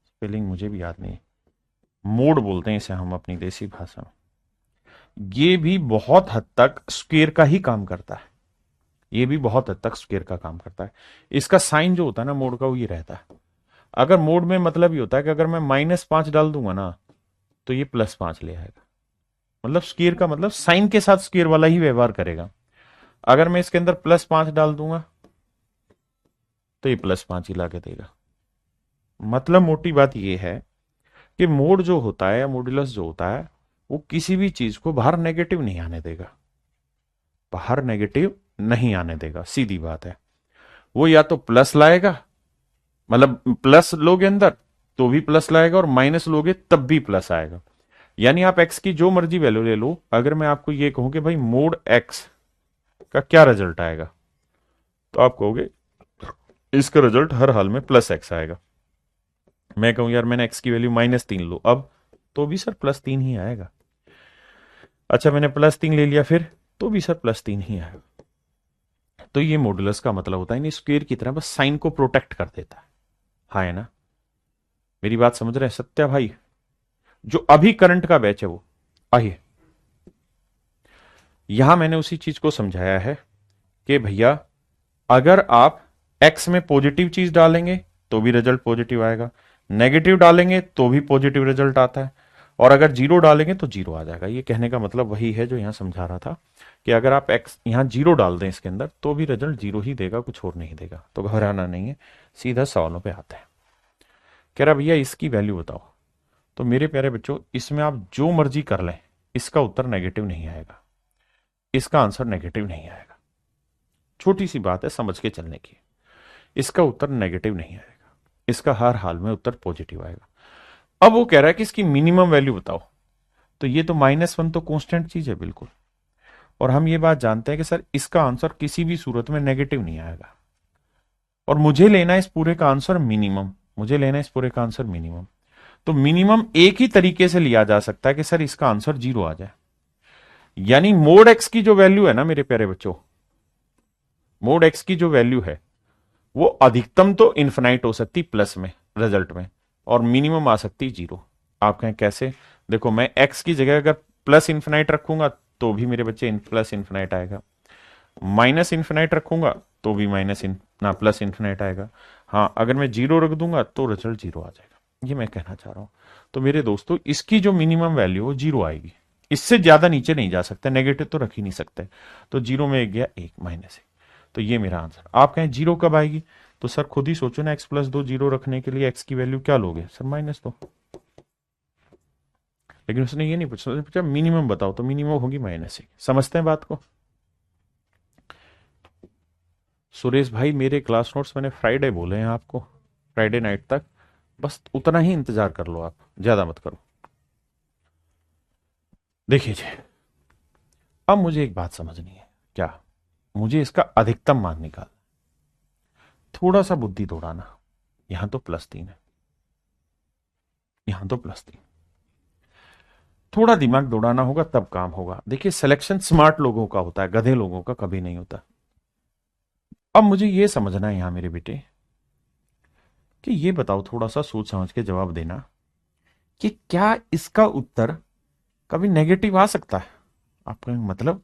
स्पेलिंग मुझे भी याद नहीं, मोड बोलते हैं इसे हम अपनी देसी भाषा में। ये भी बहुत हद तक स्क्वायर का ही काम करता है। ये भी बहुत हद तक स्क्वायर का काम करता है। इसका साइन जो होता है ना मोड का, वो ये रहता है। अगर मोड में मतलब ये होता है कि अगर मैं -5 डाल दूंगा ना, तो ये +5 ले आएगा। मतलब स्क्वायर का मतलब साइन के साथ स्क्वायर वाला ही व्यवहार करेगा। अगर मैं इसके अंदर +5 डाल दूंगा तो ये +5 ही ला के देगा। मतलब मोटी बात ये है कि मोड जो होता है या मॉड्यूलस जो होता है, वो किसी भी चीज को बाहर नेगेटिव नहीं आने देगा। बाहर नेगेटिव नहीं आने देगा, सीधी बात है। वो या तो प्लस लाएगा, मतलब प्लस लोगे अंदर तो भी प्लस लाएगा, और माइनस लोगे तब भी प्लस आएगा। यानी आप एक्स की जो मर्जी वैल्यू ले लो, अगर मैं आपको ये कहूं कि भाई मोड एक्स का क्या रिजल्ट आएगा, तो आप कहोगे इसका रिजल्ट हर हाल में +x आएगा। मैं कहूं यार मैंने एक्स की वैल्यू -3 लो अब, तो भी सर +3 ही आएगा। अच्छा मैंने +3 ले लिया फिर, तो भी सर +3 ही आएगा। तो ये मॉडुलस का मतलब होता है, नहीं स्क्वायर की तरह बस साइन को प्रोटेक्ट कर देता है। हाँ है ना, मेरी बात समझ रहे हैं सत्या भाई? जो अभी करंट का बैच है वो, आइए यहां मैंने उसी चीज को समझाया है कि भैया अगर आप एक्स में पॉजिटिव चीज डालेंगे तो भी रिजल्ट पॉजिटिव आएगा, नेगेटिव डालेंगे तो भी पॉजिटिव रिजल्ट आता है, और अगर 0 डालेंगे तो 0 आ जाएगा। ये कहने का मतलब वही है जो यहां समझा रहा था कि अगर आप एक्स यहां 0 डाल दें इसके अंदर तो भी रिजल्ट 0 ही देगा, कुछ और नहीं देगा। तो घबराना नहीं है, सीधा सवालों पे आता है। कह रहा भैया इसकी वैल्यू बताओ। तो मेरे प्यारे बच्चों इसमें आप जो मर्जी कर लें, इसका उत्तर नेगेटिव नहीं आएगा, इसका आंसर नेगेटिव नहीं आएगा। छोटी सी बात है समझ के चलने की, इसका उत्तर नेगेटिव नहीं आएगा, इसका हर हाल में उत्तर पॉजिटिव आएगा। अब वो कह रहा है कि इसकी मिनिमम वैल्यू बताओ। तो ये तो -1 तो कांस्टेंट चीज है बिल्कुल, और हम ये बात जानते हैं कि सर इसका आंसर किसी भी सूरत में नेगेटिव नहीं आएगा, और मुझे लेना है इस पूरे का आंसर मिनिमम। मुझे लेना है इस पूरे का आंसर मिनिमम। तो मिनिमम एक ही तरीके से लिया जा सकता है कि सर इसका आंसर 0 आ जाए। यानी मोड एक्स की जो वैल्यू है ना मेरे प्यारे बच्चों, मोड एक्स की जो वैल्यू है वो अधिकतम तो इन्फिनाइट हो सकती प्लस में रिजल्ट में, और मिनिमम आ सकती 0। आप कहें कैसे? देखो मैं एक्स की जगह अगर प्लस इन्फिनाइट रखूंगा तो भी मेरे बच्चे प्लस इन्फिनाइट आएगा, माइनस इन्फिनाइट रखूंगा तो भी ना प्लस इन्फिनाइट आएगा। हाँ अगर मैं 0 रख दूंगा तो रिजल्ट 0 आ जाएगा। ये मैं कहना चाह रहा हूं। तो मेरे दोस्तों इसकी जो मिनिमम वैल्यू हो 0 आएगी, इससे ज्यादा नीचे नहीं जा सकते, नेगेटिव तो रख ही नहीं सकते। तो 0 में एक गया 1 -1, तो ये मेरा आंसर। आप कहें 0 कब आएगी? तो सर खुद ही सोचो ना, x+2 0 रखने के लिए x की वैल्यू क्या लोगे? सर -2। लेकिन उसने ये नहीं पूछा, उसने पूछा मिनिमम बताओ, तो मिनिमम होगी -1। समझते हैं बात को? सुरेश भाई मेरे क्लास नोट्स मैंने फ्राइडे बोले हैं आपको, फ्राइडे नाइट तक, बस उतना ही इंतजार कर लो, आप ज्यादा मत करो। देखिए जी अब मुझे एक बात समझनी है, क्या, मुझे इसका अधिकतम मान निकाल। थोड़ा सा बुद्धि दौड़ाना, यहां तो +3 है, यहां तो +3, थोड़ा दिमाग दौड़ाना होगा तब काम होगा। देखिए सिलेक्शन स्मार्ट लोगों का होता है, गधे लोगों का कभी नहीं होता। अब मुझे यह समझना है यहां मेरे बेटे कि ये बताओ, थोड़ा सा सोच समझ के जवाब देना कि क्या इसका उत्तर कभी नेगेटिव आ सकता है? आपका मतलब,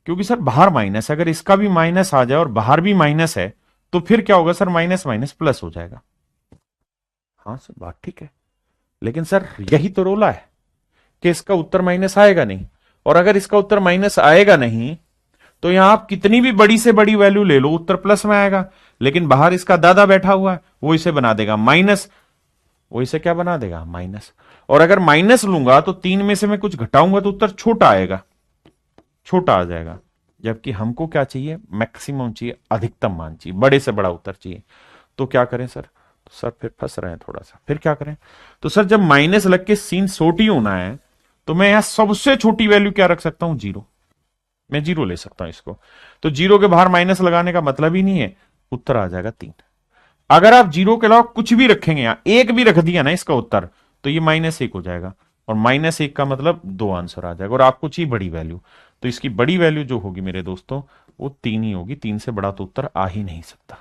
क्योंकि सर बाहर माइनस, अगर इसका भी माइनस आ जाए और बाहर भी माइनस है तो फिर क्या होगा सर, माइनस माइनस प्लस हो जाएगा। हाँ सर बात ठीक है, लेकिन सर यही तो रोला है कि इसका उत्तर माइनस आएगा नहीं, और अगर इसका उत्तर माइनस आएगा नहीं तो यहां आप कितनी भी बड़ी से बड़ी वैल्यू ले लो उत्तर प्लस में आएगा, लेकिन बाहर इसका दादा बैठा हुआ है, वो इसे बना देगा माइनस, वो इसे क्या बना देगा, माइनस। और अगर माइनस लूंगा तो 3 में से मैं कुछ घटाऊंगा तो उत्तर छोटा आएगा, छोटा आ जाएगा। जबकि हमको क्या चाहिए, मैक्सिमम चाहिए, अधिकतम मान चाहिए, बड़े से बड़ा उत्तर चाहिए। तो क्या करें सर, तो सर फिर फंस रहे हैं थोड़ा सा, फिर क्या करें? तो सर जब माइनस लग के सीन छोटी होना है तो मैं यहां सबसे छोटी वैल्यू क्या रख सकता हूं, 0। मैं 0 ले सकता हूं इसको, तो 0 के बाहर माइनस लगाने का मतलब ही नहीं है, उत्तर आ जाएगा 3। अगर आप 0 के अलावा कुछ भी रखेंगे, यहां 1 भी रख दिया ना इसका उत्तर, तो ये -1 हो जाएगा, और -1 का मतलब 2 आंसर आ जाएगा, और आपको चाहिए बड़ी वैल्यू। तो इसकी बड़ी वैल्यू जो होगी मेरे दोस्तों, वो 3 ही होगी, 3 से बड़ा तो उत्तर आ ही नहीं सकता,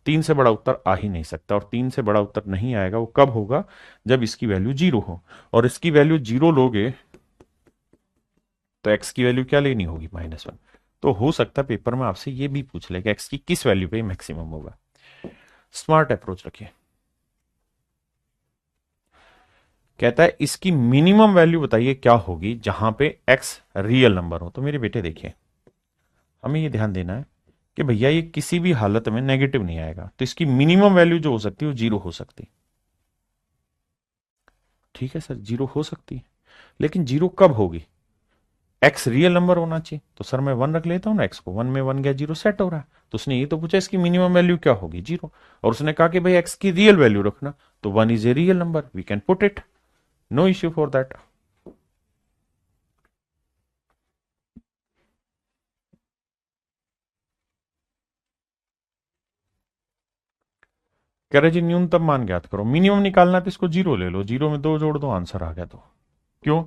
3 से बड़ा उत्तर आ ही नहीं सकता। और 3 से बड़ा उत्तर नहीं आएगा, वो कब होगा, जब इसकी वैल्यू 0 हो, और इसकी वैल्यू 0 लोगे तो x की वैल्यू क्या लेनी होगी, -1। तो हो सकता है पेपर में आपसे ये भी पूछ ले कि x की किस वैल्यू पे मैक्सिमम होगा। स्मार्ट अप्रोच रखिए। कहता है इसकी मिनिमम वैल्यू बताइए क्या होगी जहां पे x रियल नंबर हो। तो मेरे बेटे देखिए, हमें ये ध्यान देना है कि भैया ये किसी भी हालत में नेगेटिव नहीं आएगा, तो इसकी मिनिमम वैल्यू जो हो सकती है वो 0 हो सकती है। ठीक है सर, 0 हो सकती है, लेकिन 0 कब होगी, एक्स रियल नंबर होना चाहिए। तो सर मैं 1 रख लेता हूं ना, एक्स को 1 में 1 गया, 0 सेट हो रहा है। तो उसने ये तो पूछा इसकी मिनिमम वैल्यू क्या होगी, 0, और उसने कहा कि भाई एक्स की रियल वैल्यू रखना, तो 1 is a real number, we can put it, no issue for that. कह रहे जी न्यूनतम मान ज्ञात करो, मिनिमम निकालना है तो इसको 0 ले लो, 0 में 2 जोड़ दो, आंसर आ गया। तो क्यों,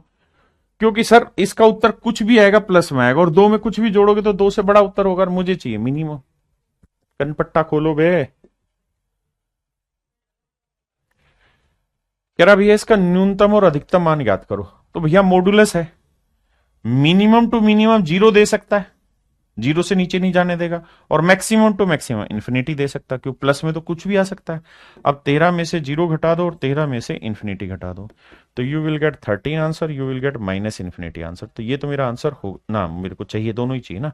क्योंकि सर इसका उत्तर कुछ भी आएगा प्लस में आएगा, और 2 में कुछ भी जोड़ोगे तो 2 से बड़ा उत्तर होगा, और मुझे चाहिए मिनिमम। कनपट्टा खोलो बे। कह रहा भैया इसका न्यूनतम और अधिकतम मान ज्ञात करो। तो भैया मॉडुलस है, मिनिमम टू मिनिमम 0 दे सकता है, 0 से नीचे नहीं जाने देगा, और मैक्सिमम टू मैक्सिमम इन्फिनिटी दे सकता है, क्यों, प्लस में तो कुछ भी आ सकता है। अब 13 में से 0 घटा दो और 13 में से इन्फिनिटी घटा दो, तो you will gate 13 answer, you will gate -infinity answer. तो ये तो मेरा आंसर हो ना, मेरे को चाहिए, दोनों ही चाहिए ना।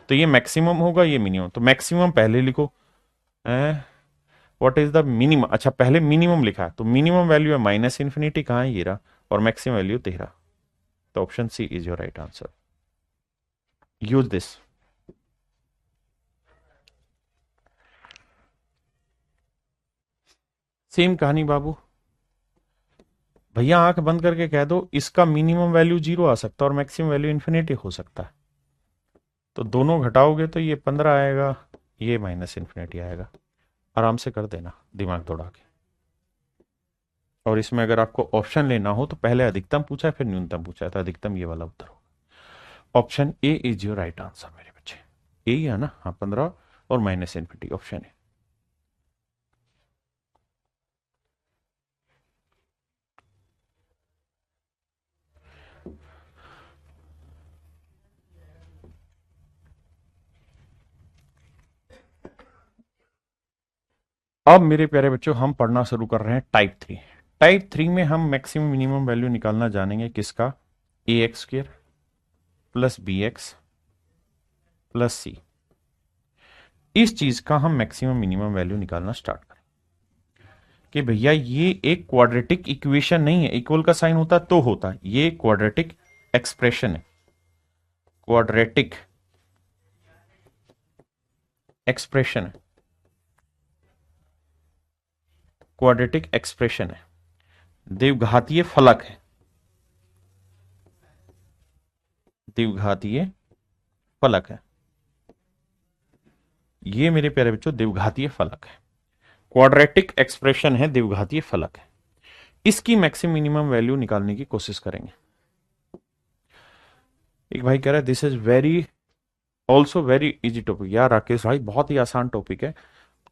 तो ये मैक्सिमम होगा, ये मिनिमम, तो मैक्सिमम पहले लिखो। व्हाट इज द मिनिमम, अच्छा पहले मिनिमम लिखा है, तो मिनिमम वैल्यू है -इन्फिनिटी, कहां है, ये रहा, और मैक्सिमम वैल्यू 13। तो option C is your right answer, use this. Same कहानी बाबू, भैया आंख बंद करके कह दो इसका मिनिमम वैल्यू 0 आ सकता है और मैक्सिमम वैल्यू इन्फिनिटी हो सकता है। तो दोनों घटाओगे तो ये 15 आएगा, ये -इन्फिनिटी आएगा। आराम से कर देना दिमाग दौड़ा के। और इसमें अगर आपको ऑप्शन लेना हो तो पहले अधिकतम पूछा है फिर न्यूनतम पूछा है, तो अधिकतम ये वाला उत्तर होगा। Option A is your right answer मेरे बच्चे। ए ही है ना, हाँ 15 और -इन्फिनिटी ऑप्शन है। अब मेरे प्यारे बच्चों हम पढ़ना शुरू कर रहे हैं टाइप 3। टाइप 3 में हम मैक्सिमम मिनिमम वैल्यू निकालना जानेंगे किसका, ax² प्लस bx प्लस सी। इस चीज का हम मैक्सिमम मिनिमम वैल्यू निकालना स्टार्ट करें कि भैया ये एक क्वाड्रेटिक इक्वेशन नहीं है, इक्वल का साइन होता तो होता, ये क्वाड्रेटिक एक्सप्रेशन है, क्वाड्रेटिक एक्सप्रेशन है, क्वाड्रेटिक एक्सप्रेशन है, द्विघातीय फलक है, द्विघातीय फलक है, ये मेरे प्यारे बच्चों द्विघातीय फलक है, क्वाड्रेटिक एक्सप्रेशन है, द्विघातीय फलक है। इसकी मैक्सिमम मिनिमम वैल्यू निकालने की कोशिश करेंगे। एक भाई कह रहा है this is very also very easy topic. यार राकेश भाई बहुत ही आसान टॉपिक है,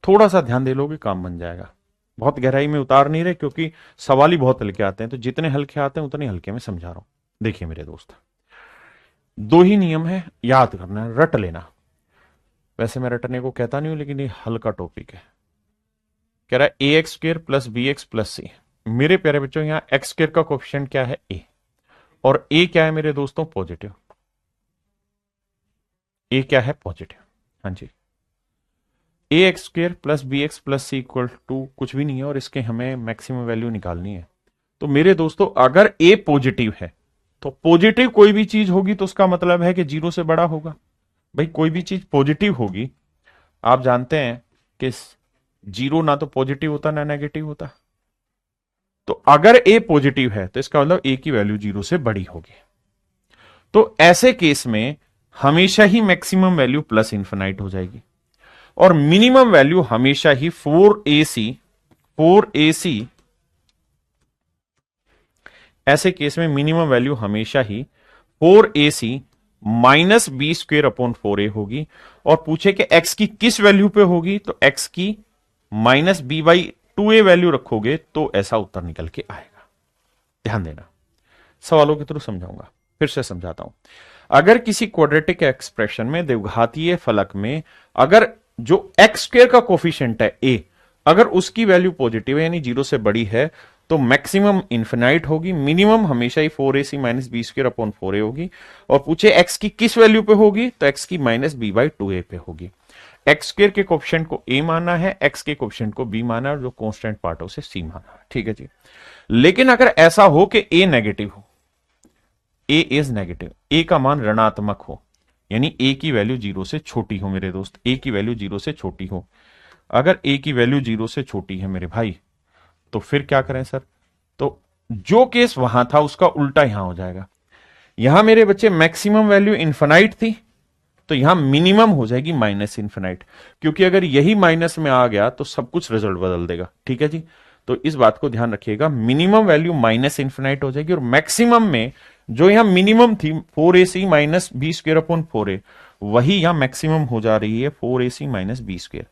थोड़ा सा ध्यान दे लोगे काम बन जाएगा। बहुत गहराई में उतार नहीं रहे क्योंकि सवाल ही बहुत हल्के आते हैं, तो जितने हल्के आते हैं उतने हल्के में समझा रहा हूं। देखिए मेरे दोस्त, दो ही नियम है, याद करना है, रट लेना। वैसे मैं रटने को कहता नहीं हूं, लेकिन ये हल्का टॉपिक है। कह रहा है A X square plus B X plus C. मेरे प्यारे बच्चों यहां एक्स स्क्र का कोफिशिएंट क्या है? ए। और ए क्या है मेरे दोस्तों? पॉजिटिव। ए क्या है? पॉजिटिव। हाँ जी। A X square plus B X plus C equal to कुछ भी नहीं है, और इसके हमें मैक्सिमम वैल्यू निकालनी है। तो मेरे दोस्तों अगर ए पॉजिटिव है तो पॉजिटिव कोई भी चीज होगी तो उसका मतलब है कि जीरो से बड़ा होगा। भाई कोई भी चीज पॉजिटिव होगी, आप जानते हैं कि जीरो ना तो पॉजिटिव होता ना नेगेटिव होता। तो अगर ए पॉजिटिव है तो इसका मतलब ए की वैल्यू जीरो से बड़ी होगी। तो ऐसे केस में हमेशा ही मैक्सिमम वैल्यू प्लस इंफिनाइट हो जाएगी, और मिनिमम वैल्यू हमेशा ही 4ac ऐसे केस में मिनिमम वैल्यू हमेशा ही 4ac minus B square upon 4a होगी। और पूछे कि x की किस वैल्यू पे होगी, तो x की minus B by 2a value रखोगे तो ऐसा उत्तर निकल के आएगा। ध्यान देना, सवालों के थ्रू समझाऊंगा, फिर से समझाता हूं। अगर किसी क्वाड्रेटिक एक्सप्रेशन में, द्विघातीय फलक में, अगर जो एक्स स्क्वेयर का कोफिशिएंट है ए, अगर उसकी वैल्यू पॉजिटिव है यानी जीरो से बड़ी है, तो मैक्सिमम इंफिनाइट होगी, मिनिमम हमेशा ही 4ac minus B square upon 4a होगी। और पूछे एक्स की किस वैल्यू पे होगी, तो एक्स की माइनस बी बाई 2a पे होगी। एक्स स्क्वेयर के कोफिशिएंट को ए माना है, एक्स के कोफिशिएंट को बी माना है, जो कांस्टेंट पार्ट है उसे सी माना है। ठीक है जी। लेकिन अगर ऐसा हो कि ए नेगेटिव हो, ए इज नेगेटिव, ए का मान ऋणात्मक हो, यानी ए की वैल्यू जीरो से छोटी हो मेरे दोस्त, ए की वैल्यू जीरो से छोटी हो। अगर ए की वैल्यू जीरो से छोटी है मेरे भाई, तो फिर क्या करें सर? तो जो केस वहां था उसका उल्टा यहां हो जाएगा। यहां मेरे बच्चे मैक्सिमम वैल्यू इन्फिनाइट थी, तो यहां मिनिमम हो जाएगी माइनस इन्फिनाइट, क्योंकि अगर यही माइनस में आ गया तो सब कुछ रिजल्ट बदल देगा। ठीक है जी। तो इस बात को ध्यान रखिएगा, मिनिमम वैल्यू माइनस इन्फिनाइट हो जाएगी, और मैक्सिमम में जो यहां मिनिमम थी 4ac minus B square upon 4a, वही यहां मैक्सिमम हो जा रही है 4ac minus B square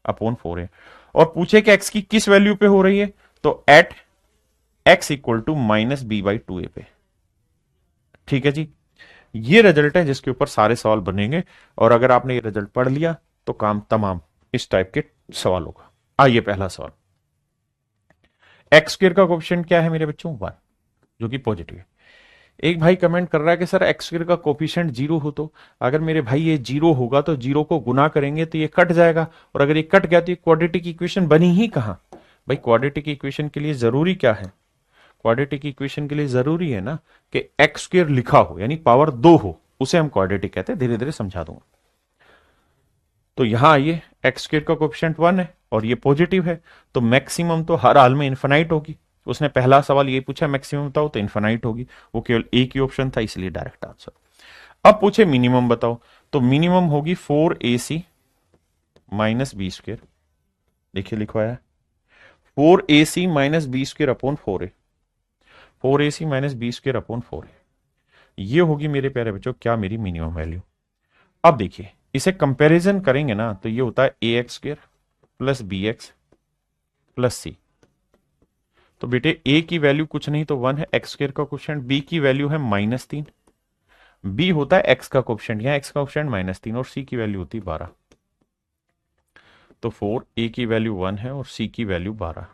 upon 4a। और पूछे कि एक्स की किस वैल्यू पे हो रही है, तो at X equal to minus B by 2a पे। ठीक है जी। ये रिजल्ट है जिसके ऊपर सारे सवाल बनेंगे, और अगर आपने ये रिजल्ट पढ़ लिया तो काम तमाम इस टाइप के सवालों का। आइए पहला सवाल, एक्स स्क्वायर का कोफिशिएंट क्या है मेरे बच्चों? 1, जो कि पॉजिटिव है। एक भाई कमेंट कर रहा है कि सर एक्स स्क्वायर का कोफिशिएंट जीरो हो तो? अगर मेरे भाई ये जीरो होगा तो जीरो को गुना करेंगे तो ये कट जाएगा, और अगर ये कट गया तो ये क्वाड्रेटिक इक्वेशन बनी ही कहां? भाई क्वाड्रेटिक इक्वेशन के लिए जरूरी क्या है? क्वाड्रेटिक इक्वेशन के लिए जरूरी है ना कि एक्स स्क्वायर लिखा हो, यानी पावर 2 हो, उसे हम क्वाड्रेटिक कहते हैं। धीरे धीरे समझा दूंगा। तो यहां आइए, एक्स स्क्वायर का कोफिशिएंट 1 है और ये पॉजिटिव है, तो मैक्सिमम तो हर हाल में इन्फिनाइट होगी। उसने पहला सवाल ये पूछा मैक्सिमम बताओ, तो इन्फिनाइट होगी, वो केवल एक ही ऑप्शन था इसलिए डायरेक्ट आंसर। अब पूछे मिनिमम बताओ, तो मिनिमम होगी 4ac माइनस बी स्क्वेयर। देखिए लिखवाया है 4ac minus B square upon 4a, 4ac minus B square upon 4a। ये होगी मेरे प्यारे बच्चों क्या? मेरी मिनिमम वैल्यू। अब देखिए इसे कंपैरिजन करेंगे ना, तो ये होता है A X square plus B X plus C. तो बेटे ए की वैल्यू कुछ नहीं तो 1 है, एक्स स्क्वेयर का कोफिशिएंट, बी की वैल्यू है -3, बी होता है एक्स का कोफिशिएंट, यहां एक्स का कोफिशिएंट -3, और सी की वैल्यू होती है 12। तो 4, ए की वैल्यू 1 है और सी की वैल्यू 12,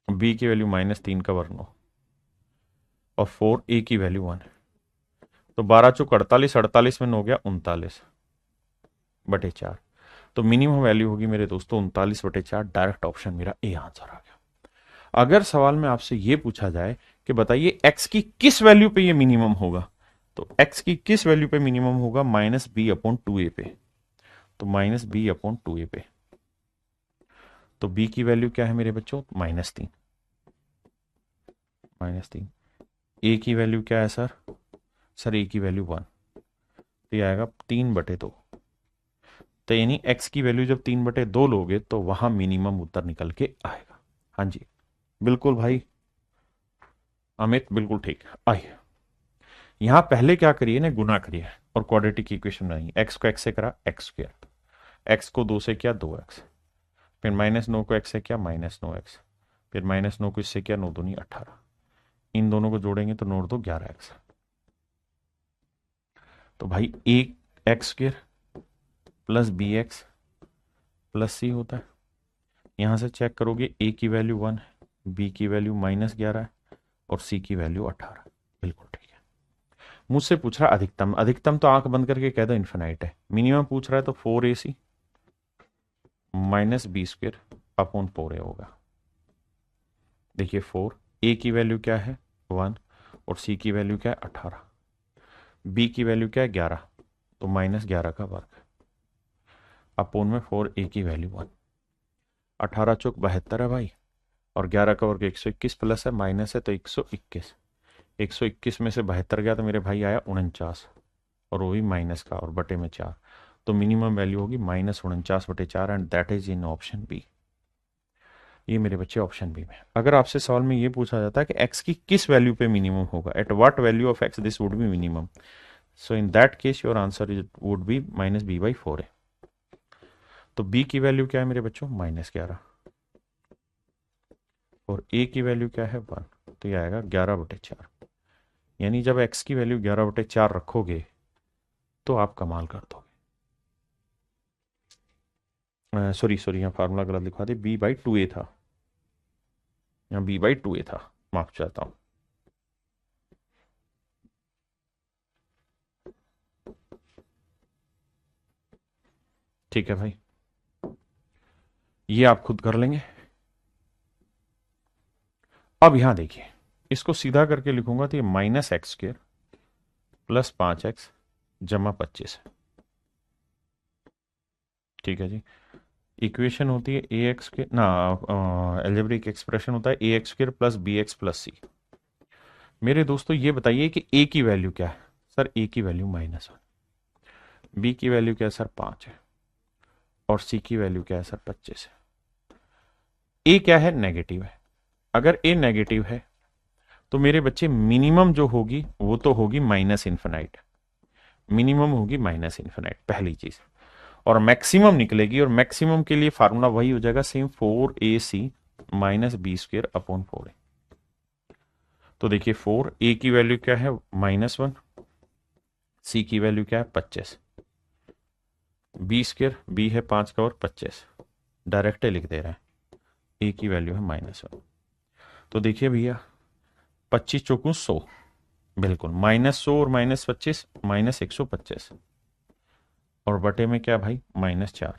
बी की वैल्यू -3 का वर्ग, और 4 ए की वैल्यू 1 है। तो 12 चौक 48, 48 में 9 हो गया 39/4। तो मिनिमम वैल्यू होगी मेरे दोस्तों 39/4। डायरेक्ट ऑप्शन मेरा ए आंसर आ गया। अगर सवाल में आपसे यह पूछा जाए कि बताइए एक्स की किस वैल्यू पे ये मिनिमम होगा, तो एक्स की किस वैल्यू पे मिनिमम होगा? -b/2a पे। तो -b/2a पे। तो b की वैल्यू क्या है मेरे बच्चों? -3। -3। ए की वैल्यू क्या है सर? सर ए की वैल्यू 1। तो ये आएगा 3/2। तो यानी x की वैल्यू जब 3/2 लोगे तो वहां मिनिमम उत्तर निकल के आएगा। हाँ जी बिल्कुल भाई अमित, बिल्कुल ठीक। आइए यहां पहले क्या करिए ना, गुना करिए और क्वाड्रेटिक इक्वेशन बनाइए। x को x से करा x², x को 2 से किया 2x, फिर -9 को x से किया -9x, फिर -9 को इससे किया 9 दूनी 18। इन दोनों को जोड़ेंगे तो 9 2 11x। तो भाई एक x² plus bx plus c होता है। यहां से चेक करोगे a की वैल्यू 1 है, b की वैल्यू -11 है और c की वैल्यू 18। बिल्कुल ठीक है। मुझसे पूछ रहा अधिकतम, अधिकतम तो आंख बंद करके कह दो इन्फिनाइट है। मिनिमम पूछ रहा है तो 4ac minus b² upon 4a होगा। देखिए 4, a की वैल्यू क्या है 1 और c की वैल्यू क्या है 18, b की वैल्यू क्या है 11, तो -11 का वर्ग अपॉन में 4a की वैल्यू 1। 18 चौक 72 है भाई, और 11 का वर्ग 121 प्लस है माइनस है तो 121। 121 में से 72 गया तो मेरे भाई आया 49, और वो भी माइनस का और बटे में 4। तो मिनिमम वैल्यू होगी -49/4 and that is in option B. ये मेरे बच्चे ऑप्शन बी में। अगर आपसे सवाल में ये पूछा जाता है कि x की किस वैल्यू पे मिनिमम होगा, at what value of x this would be minimum, so in that case your answer is would be -b/4a। तो b की वैल्यू क्या है मेरे बच्चों -11, और a की वैल्यू क्या है 1, तो ये आएगा 11/4। यानी जब x की वैल्यू 11/4 रखोगे तो आप कमाल कर दोगे। सॉरी यहाँ फार्मूला गलत लिखवा दे, b/2a था, यहाँ b/2a था, माफ चाहता हूं। ठीक है भाई, ये आप खुद कर लेंगे। अब यहां देखिए, इसको सीधा करके लिखूंगा तो ये -x² प्लस 5x जमा 25 है। ठीक है जी। इक्वेशन होती है ax² ना, एल्जेब्रिक एक्सप्रेशन होता है ax² plus bx plus c। मेरे दोस्तों ये बताइए कि a की वैल्यू क्या है। सर a की वैल्यू -1, b की वैल्यू क्या है सर 5 है, और c की वैल्यू क्या है सर 25 है। a क्या है नेगेटिव है। अगर a नेगेटिव है तो मेरे बच्चे मिनिमम जो होगी वो तो होगी -∞, मिनिमम होगी -∞, पहली चीज। और मैक्सिमम निकलेगी, और मैक्सिमम के लिए फार्मूला वही हो जाएगा same, 4ac -b² upon 4a। तो देखिए 4a की वैल्यू क्या है -1, c की वैल्यू क्या है 25, b² b है 5 का और 25, डायरेक्ट लिख दे रहे हैं, a की वैल्यू है -1। तो देखिए भैया 25 चौकू 100, बिल्कुल -100 और -25 -125, और बटे में क्या भाई -4।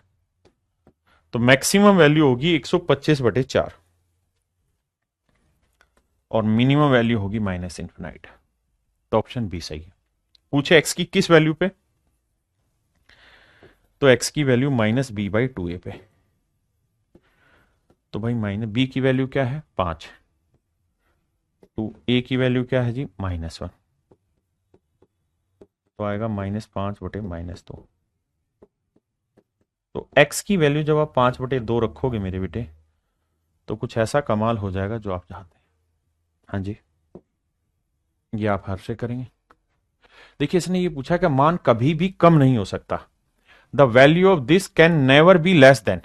तो मैक्सिमम वैल्यू होगी 125/4 और मिनिमम वैल्यू होगी -∞। तो ऑप्शन बी सही है। पूछे x की किस वैल्यू पे, तो x की वैल्यू -b/2a पे। तो भाई b की वैल्यू क्या है 5, तो a की वैल्यू क्या है जी -1, तो आएगा -5/-2। तो x की वैल्यू जब आप 5/2 रखोगे मेरे बेटे, तो कुछ ऐसा कमाल हो जाएगा जो आप चाहते हैं। हाँ जी, ये आप हर से करेंगे। देखिए इसने ये पूछा कि मान कभी भी कम नहीं हो सकता, the value of this can never be less than,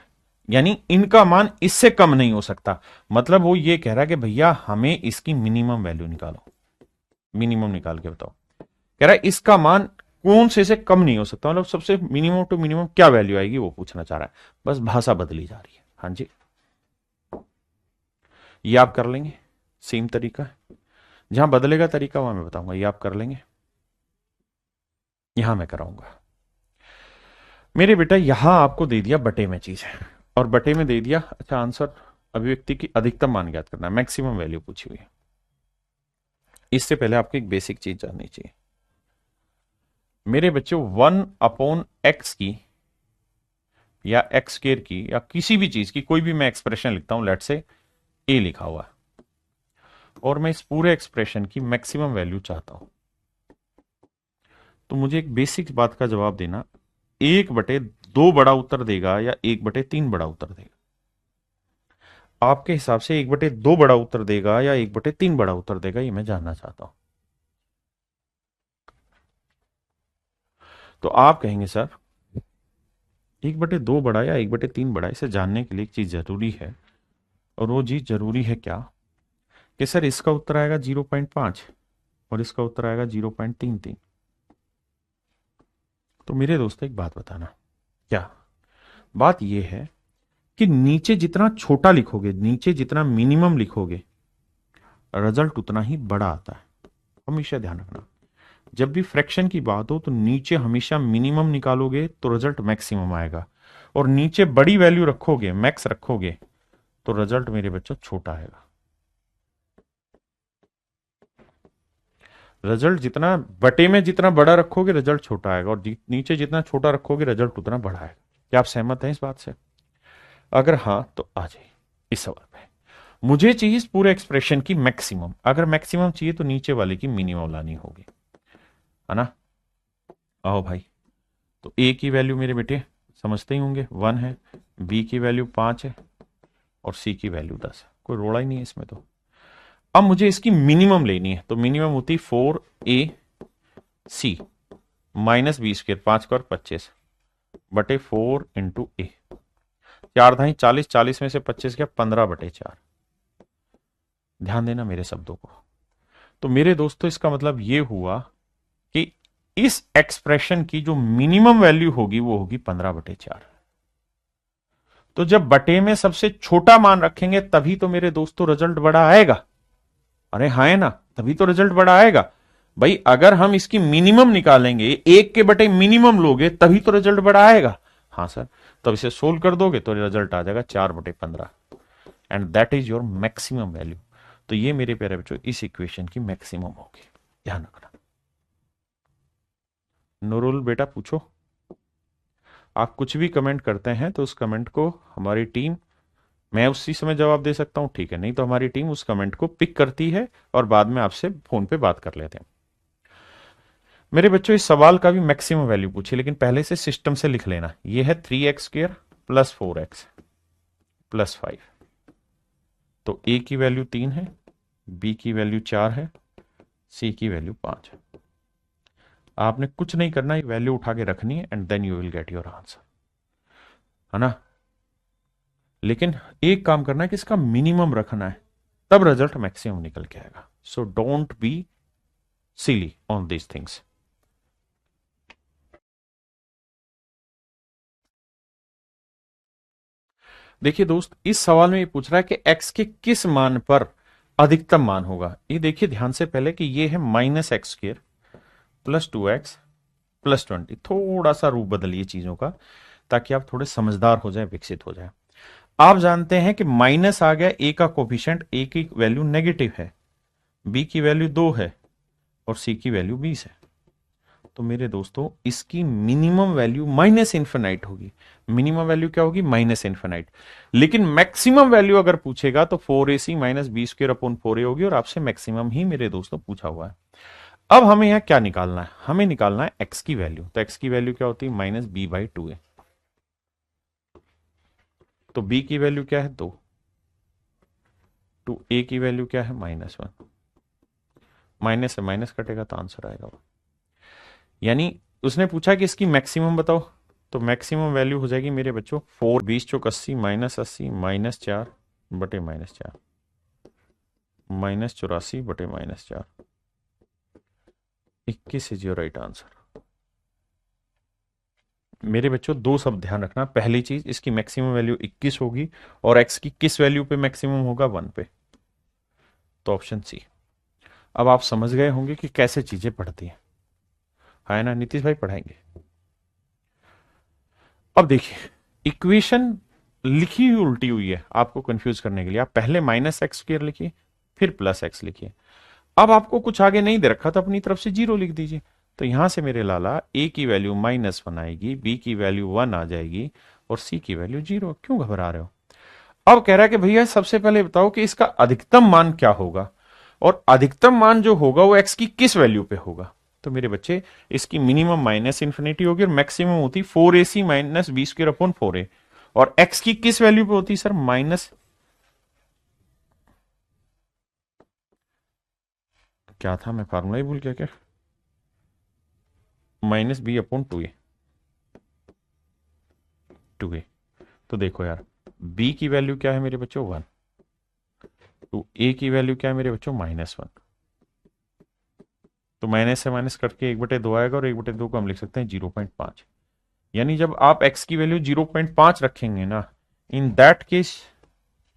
यानी इनका मान इससे कम नहीं हो सकता। मतलब वो ये कह रहा है कि भैया हमें इसकी मिनिमम वैल्यू निकालो, मिनिमम निकाल के बताओ। कह रहा है इसका मान कौन से कम नहीं हो सकता, मतलब सबसे मिनिमम टू मिनिमम क्या वैल्यू आएगी वो पूछना चाह रहा है। बस भाषा बदली जा रही है। हाँ जी, ये आप कर लेंगे, सेम तरीका है। जहां बदलेगा तरीका वहां मैं बताऊंगा, ये आप कर लेंगे, यहां मैं कराऊंगा। मेरे बेटा यहां आपको दे दिया बटे में चीज है, और बटे में दे दिया, अच्छा आंसर अभिव्यक्ति की अधिकतम मान ज्ञात करना है, मैक्सिमम वैल्यू पूछी हुई है। इससे पहले आपको एक बेसिक चीज जाननी चाहिए मेरे बच्चों, 1/x की या x² की या किसी भी चीज की कोई भी मैं एक्सप्रेशन लिखता हूं, लेट से a लिखा हुआ है, और मैं इस पूरे एक्सप्रेशन की मैक्सिमम वैल्यू चाहता हूं, तो मुझे एक बेसिक बात का जवाब देना, 1/2 बड़ा उत्तर देगा या 1/3 बड़ा उत्तर देगा? आपके हिसाब से 1/2 बड़ा उत्तर देगा या 1/3 बड़ा उत्तर देगा, ये मैं जानना चाहता हूं। तो आप कहेंगे सर 1/2 बड़ा या 1/3 बड़ा, इसे जानने के लिए एक चीज जरूरी है, और वो चीज जरूरी है क्या, कि सर इसका उत्तर आएगा 0.5 और इसका उत्तर आएगा 0.33। तो मेरे दोस्तों एक बात बताना, क्या बात यह है कि नीचे जितना छोटा लिखोगे, नीचे जितना मिनिमम लिखोगे, रिजल्ट उतना ही बड़ा आता है। हमेशा ध्यान रखना, जब भी फ्रैक्शन की बात हो तो नीचे हमेशा मिनिमम निकालोगे तो रिजल्ट मैक्सिमम आएगा, और नीचे बड़ी वैल्यू रखोगे, मैक्स रखोगे, तो रिजल्ट मेरे बच्चों छोटा आएगा। रिजल्ट जितना बटे में जितना बड़ा रखोगे रिजल्ट छोटा आएगा, और नीचे जितना छोटा रखोगे रिजल्ट उतना बड़ा आएगा। क्या आप सहमत हैं इस बात से? अगर हाँ तो आ जाइए इस सवाल पे। मुझे चाहिए इस पूरे एक्सप्रेशन की मैक्सिमम, अगर मैक्सिमम चाहिए तो नीचे वाले की मिनिमम लानी होगी, है ना? आओ भाई, तो ए की वैल्यू मेरे बेटे समझते ही होंगे 1 है, बी की वैल्यू 5 है, और सी की वैल्यू 10 है। कोई रोड़ा ही नहीं है इसमें। तो अब मुझे इसकी मिनिमम लेनी है, तो मिनिमम होती 4ac माइनस बी स्क्र 5 और 25 बटे 4 इंटू ए। 4 धाई 40, 40 में से 25 गया 15/4। ध्यान देना मेरे शब्दों को। तो मेरे दोस्तों इसका मतलब यह हुआ कि इस एक्सप्रेशन की जो मिनिमम वैल्यू होगी वो होगी 15/4। तो जब बटे में सबसे छोटा मान रखेंगे तभी तो मेरे दोस्तों रिजल्ट बड़ा आएगा। अरे हाँ है ना, तभी तो रिजल्ट बड़ा आएगा भाई। अगर हम इसकी मिनिमम निकालेंगे, 1 के बटे मिनिमम लोगे तभी तो रिजल्ट बड़ा आएगा। हाँ सर, तब इसे सोल्व कर दोगे तो रिजल्ट आ जाएगा 4/15, and that is your maximum value. तो ये मेरे प्यारे बच्चों इस इक्वेशन की मैक्सिमम होगी, ध्यान रखना। नूरुल बेटा पूछो। आप कुछ भी कमेंट करते हैं तो उस कमेंट को हमारी टीम, मैं उसी समय जवाब दे सकता हूं, ठीक है, नहीं तो हमारी टीम उस कमेंट को पिक करती है और बाद में आपसे फोन पे बात कर लेते हैं। मेरे बच्चों इस सवाल का भी मैक्सिमम वैल्यू पूछी, लेकिन पहले से सिस्टम से लिख लेना। यह है 3x² प्लस 4x प्लस 5। तो a की वैल्यू 3 है, b की वैल्यू 4 है, c की वैल्यू 5 है। आपने कुछ नहीं करना, ये वैल्यू उठा के रखनी है and then you will get your answer, है ना? लेकिन एक काम करना है कि इसका मिनिमम रखना है, तब रिजल्ट मैक्सिमम निकल के आएगा। So don't be silly on these things. देखिए दोस्त, इस सवाल में ये पूछ रहा है कि x के किस मान पर अधिकतम मान होगा। ये देखिए ध्यान से पहले कि ये है -x² प्लस 2x प्लस 20। थोड़ा सा रूप बदलिए चीजों का ताकि आप थोड़े समझदार हो जाए, विकसित हो जाए। आप जानते हैं कि माइनस आ गया, a का कोफिशिएंट, a की वैल्यू नेगेटिव है, b की वैल्यू 2 है और c की वैल्यू 20 है। तो मेरे दोस्तों इसकी मिनिमम वैल्यू माइनस इन्फिनाइट होगी। मिनिमम वैल्यू क्या होगी? Minus infinite. लेकिन मैक्सिमम वैल्यू अगर पूछेगा तो 4ac माइनस b² होगी, और आपसे मैक्सिमम ही मेरे दोस्तों पूछा हुआ है। अब हमें यहां क्या निकालना है? हमें निकालना है x की वैल्यू। तो x की वैल्यू क्या होती है? -b/2a। तो b की वैल्यू क्या है? 2। टू a की वैल्यू क्या है? -1। माइनस से माइनस कटेगा तो आंसर आएगा। यानी उसने पूछा कि इसकी मैक्सिमम बताओ, तो मैक्सिमम वैल्यू हो जाएगी मेरे बच्चों 4, 20 चौक 80 -80 -4 बटे -4 -84 बटे -4। 21 इज योर राइट आंसर। मेरे बच्चों दो शब्द ध्यान रखना। पहली चीज, इसकी मैक्सिमम वैल्यू 21 होगी, और x की किस वैल्यू पे मैक्सिमम होगा? 1 पे। तो ऑप्शन सी। अब आप समझ गए होंगे कि कैसे चीजें पढ़ती हैं, है ना? नीतीश भाई पढ़ाएंगे। अब देखिए, इक्वेशन लिखी हुई उल्टी हुई है आपको कंफ्यूज करने के लिए। आप पहले -x² लिखिए, फिर +x लिखिए। अब आपको कुछ आगे नहीं दे रखा तो अपनी तरफ से 0 लिख दीजिए। तो यहां से मेरे लाला a की वैल्यू -1 आएगी, b की वैल्यू 1 आ जाएगी, और c की वैल्यू 0। क्यों घबरा रहे हो? अब कह रहा है कि भैया सबसे पहले बताओ कि इसका अधिकतम मान क्या होगा, और अधिकतम मान जो होगा वो x की किस वैल्यू पे होगा। तो मेरे बच्चे इसकी मिनिमम माइनस इन्फिनिटी होगी और मैक्सिमम होती 4ac minus B square upon 4a। और x की किस वैल्यू पे होती सर? माइनस, क्या था, मैं फार्मूला ही भूल गया क्या? Minus B upon 2a। तो देखो यार, b की वैल्यू क्या है मेरे बच्चों? 1। तो a की वैल्यू क्या है मेरे बच्चों? -1। तो माइनस से माइनस करके 1/2 आएगा और 1/2 को हम लिख सकते हैं 0.5। यानी जब आप x की वैल्यू 0.5 रखेंगे ना, इन दैट केस,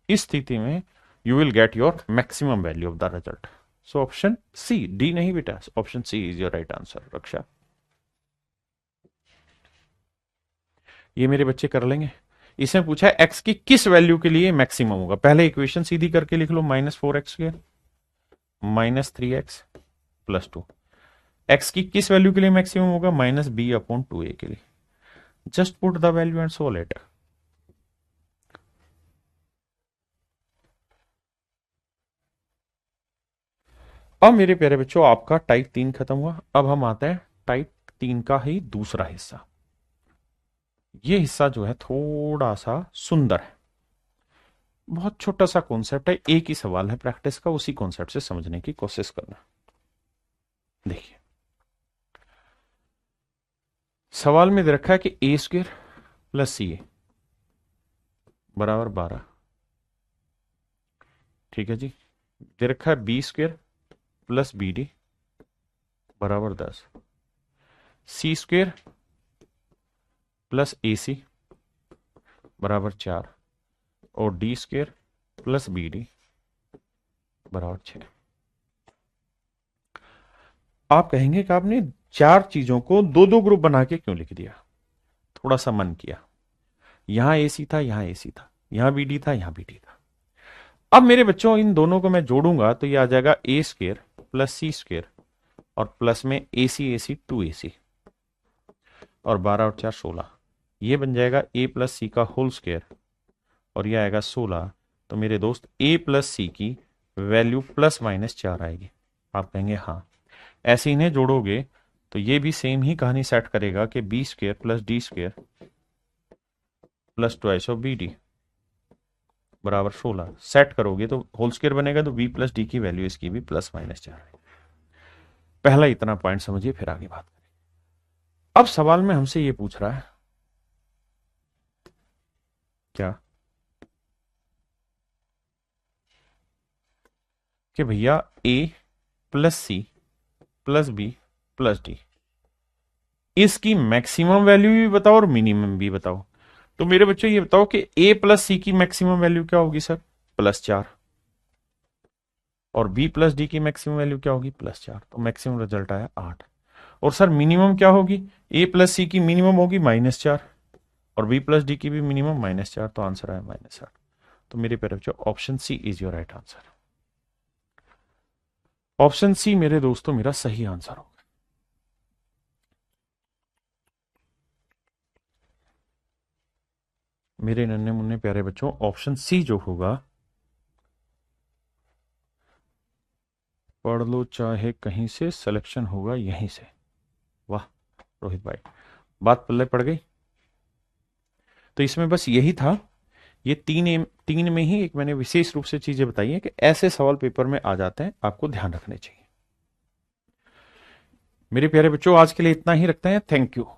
इस स्थिति में you will get your maximum value of the result. So option C, D नहीं बेटा, option C is your right answer. Raksha, ये मेरे बच्चे कर लेंगे। इसमें पूछा है x की किस वैल्यू के लिए मैक्सिमम होगा। पहले इक्वेशन सीधी करके लिख लो, -4x² -3x + 2। x की किस वैल्यू के लिए मैक्सिमम होगा? -b/2a के लिए। Just put the value and solve it. अब मेरे प्यारे बच्चों, आपका टाइप 3 खत्म हुआ। अब हम आते हैं टाइप 3 का ही दूसरा हिस्सा। ये हिस्सा जो है थोड़ा सा सुंदर है, बहुत छोटा सा कॉन्सेप्ट है, एक ही सवाल है प्रैक्टिस का, उसी कॉन्सेप्ट से समझने की कोशिश करना। देखिए, सवाल में दे रखा है कि a² + ca बराबर 12। ठीक है जी। दे रखा है b² + bd बराबर 10, c² + ac बराबर 4 और d² + bd बराबर 6। आप कहेंगे कि आपने चार चीजों को दो दो ग्रुप बना के क्यों लिख दिया? थोड़ा सा मन किया, यहां AC था, यहां AC था, यहां BD था, यहां BD था। अब मेरे बच्चों, इन दोनों को मैं जोड़ूंगा तो ये आ जाएगा a² + c² और प्लस में AC 2AC और 12 और 4 16। ये बन जाएगा a + c का होल स्क्वायर और ये आएगा 16। तो मेरे दोस्त a + c की वैल्यू ±4 आएगी। आप कहेंगे हाँ, ऐसे इन्हें जोड़ोगे तो ये भी सेम ही कहानी सेट करेगा कि b² + d² + 2 ऑफ bd बराबर 16। सेट करोगे तो होल स्क्वायर बनेगा, तो b + d की वैल्यू इसकी भी ±4 है। पहला इतना पॉइंट समझिए, फिर आगे बात करें। अब सवाल में हमसे ये पूछ रहा है क्या कि भैया a + c + b + d, इसकी मैक्सिमम वैल्यू भी बताओ और मिनिमम भी बताओ। तो मेरे बच्चों ये बताओ कि a + c की मैक्सिमम वैल्यू क्या होगी सर? +4। और b + d की मैक्सिमम वैल्यू क्या होगी? +4। तो मैक्सिमम रिजल्ट आया 8। और सर मिनिमम क्या होगी? a + c की मिनिमम होगी -4 और b + d की भी मिनिमम -4। तो आंसर आया -8। तो मेरे प्यारे बच्चों, option C is your right answer. Option C मेरे दोस्तों मेरा सही आंसर होगा। मेरे नन्हे मुन्ने प्यारे बच्चों, ऑप्शन सी जो होगा, पढ़ लो चाहे कहीं से, सिलेक्शन होगा यहीं से। वाह रोहित भाई, बात पल्ले पड़ गई। तो इसमें बस यही था, ये तीन में ही एक मैंने विशेष रूप से चीजें बताई हैं कि ऐसे सवाल पेपर में आ जाते हैं, आपको ध्यान रखने चाहिए। मेरे प्यारे बच्चों, आज के लिए इतना ही रखते हैं। Thank you.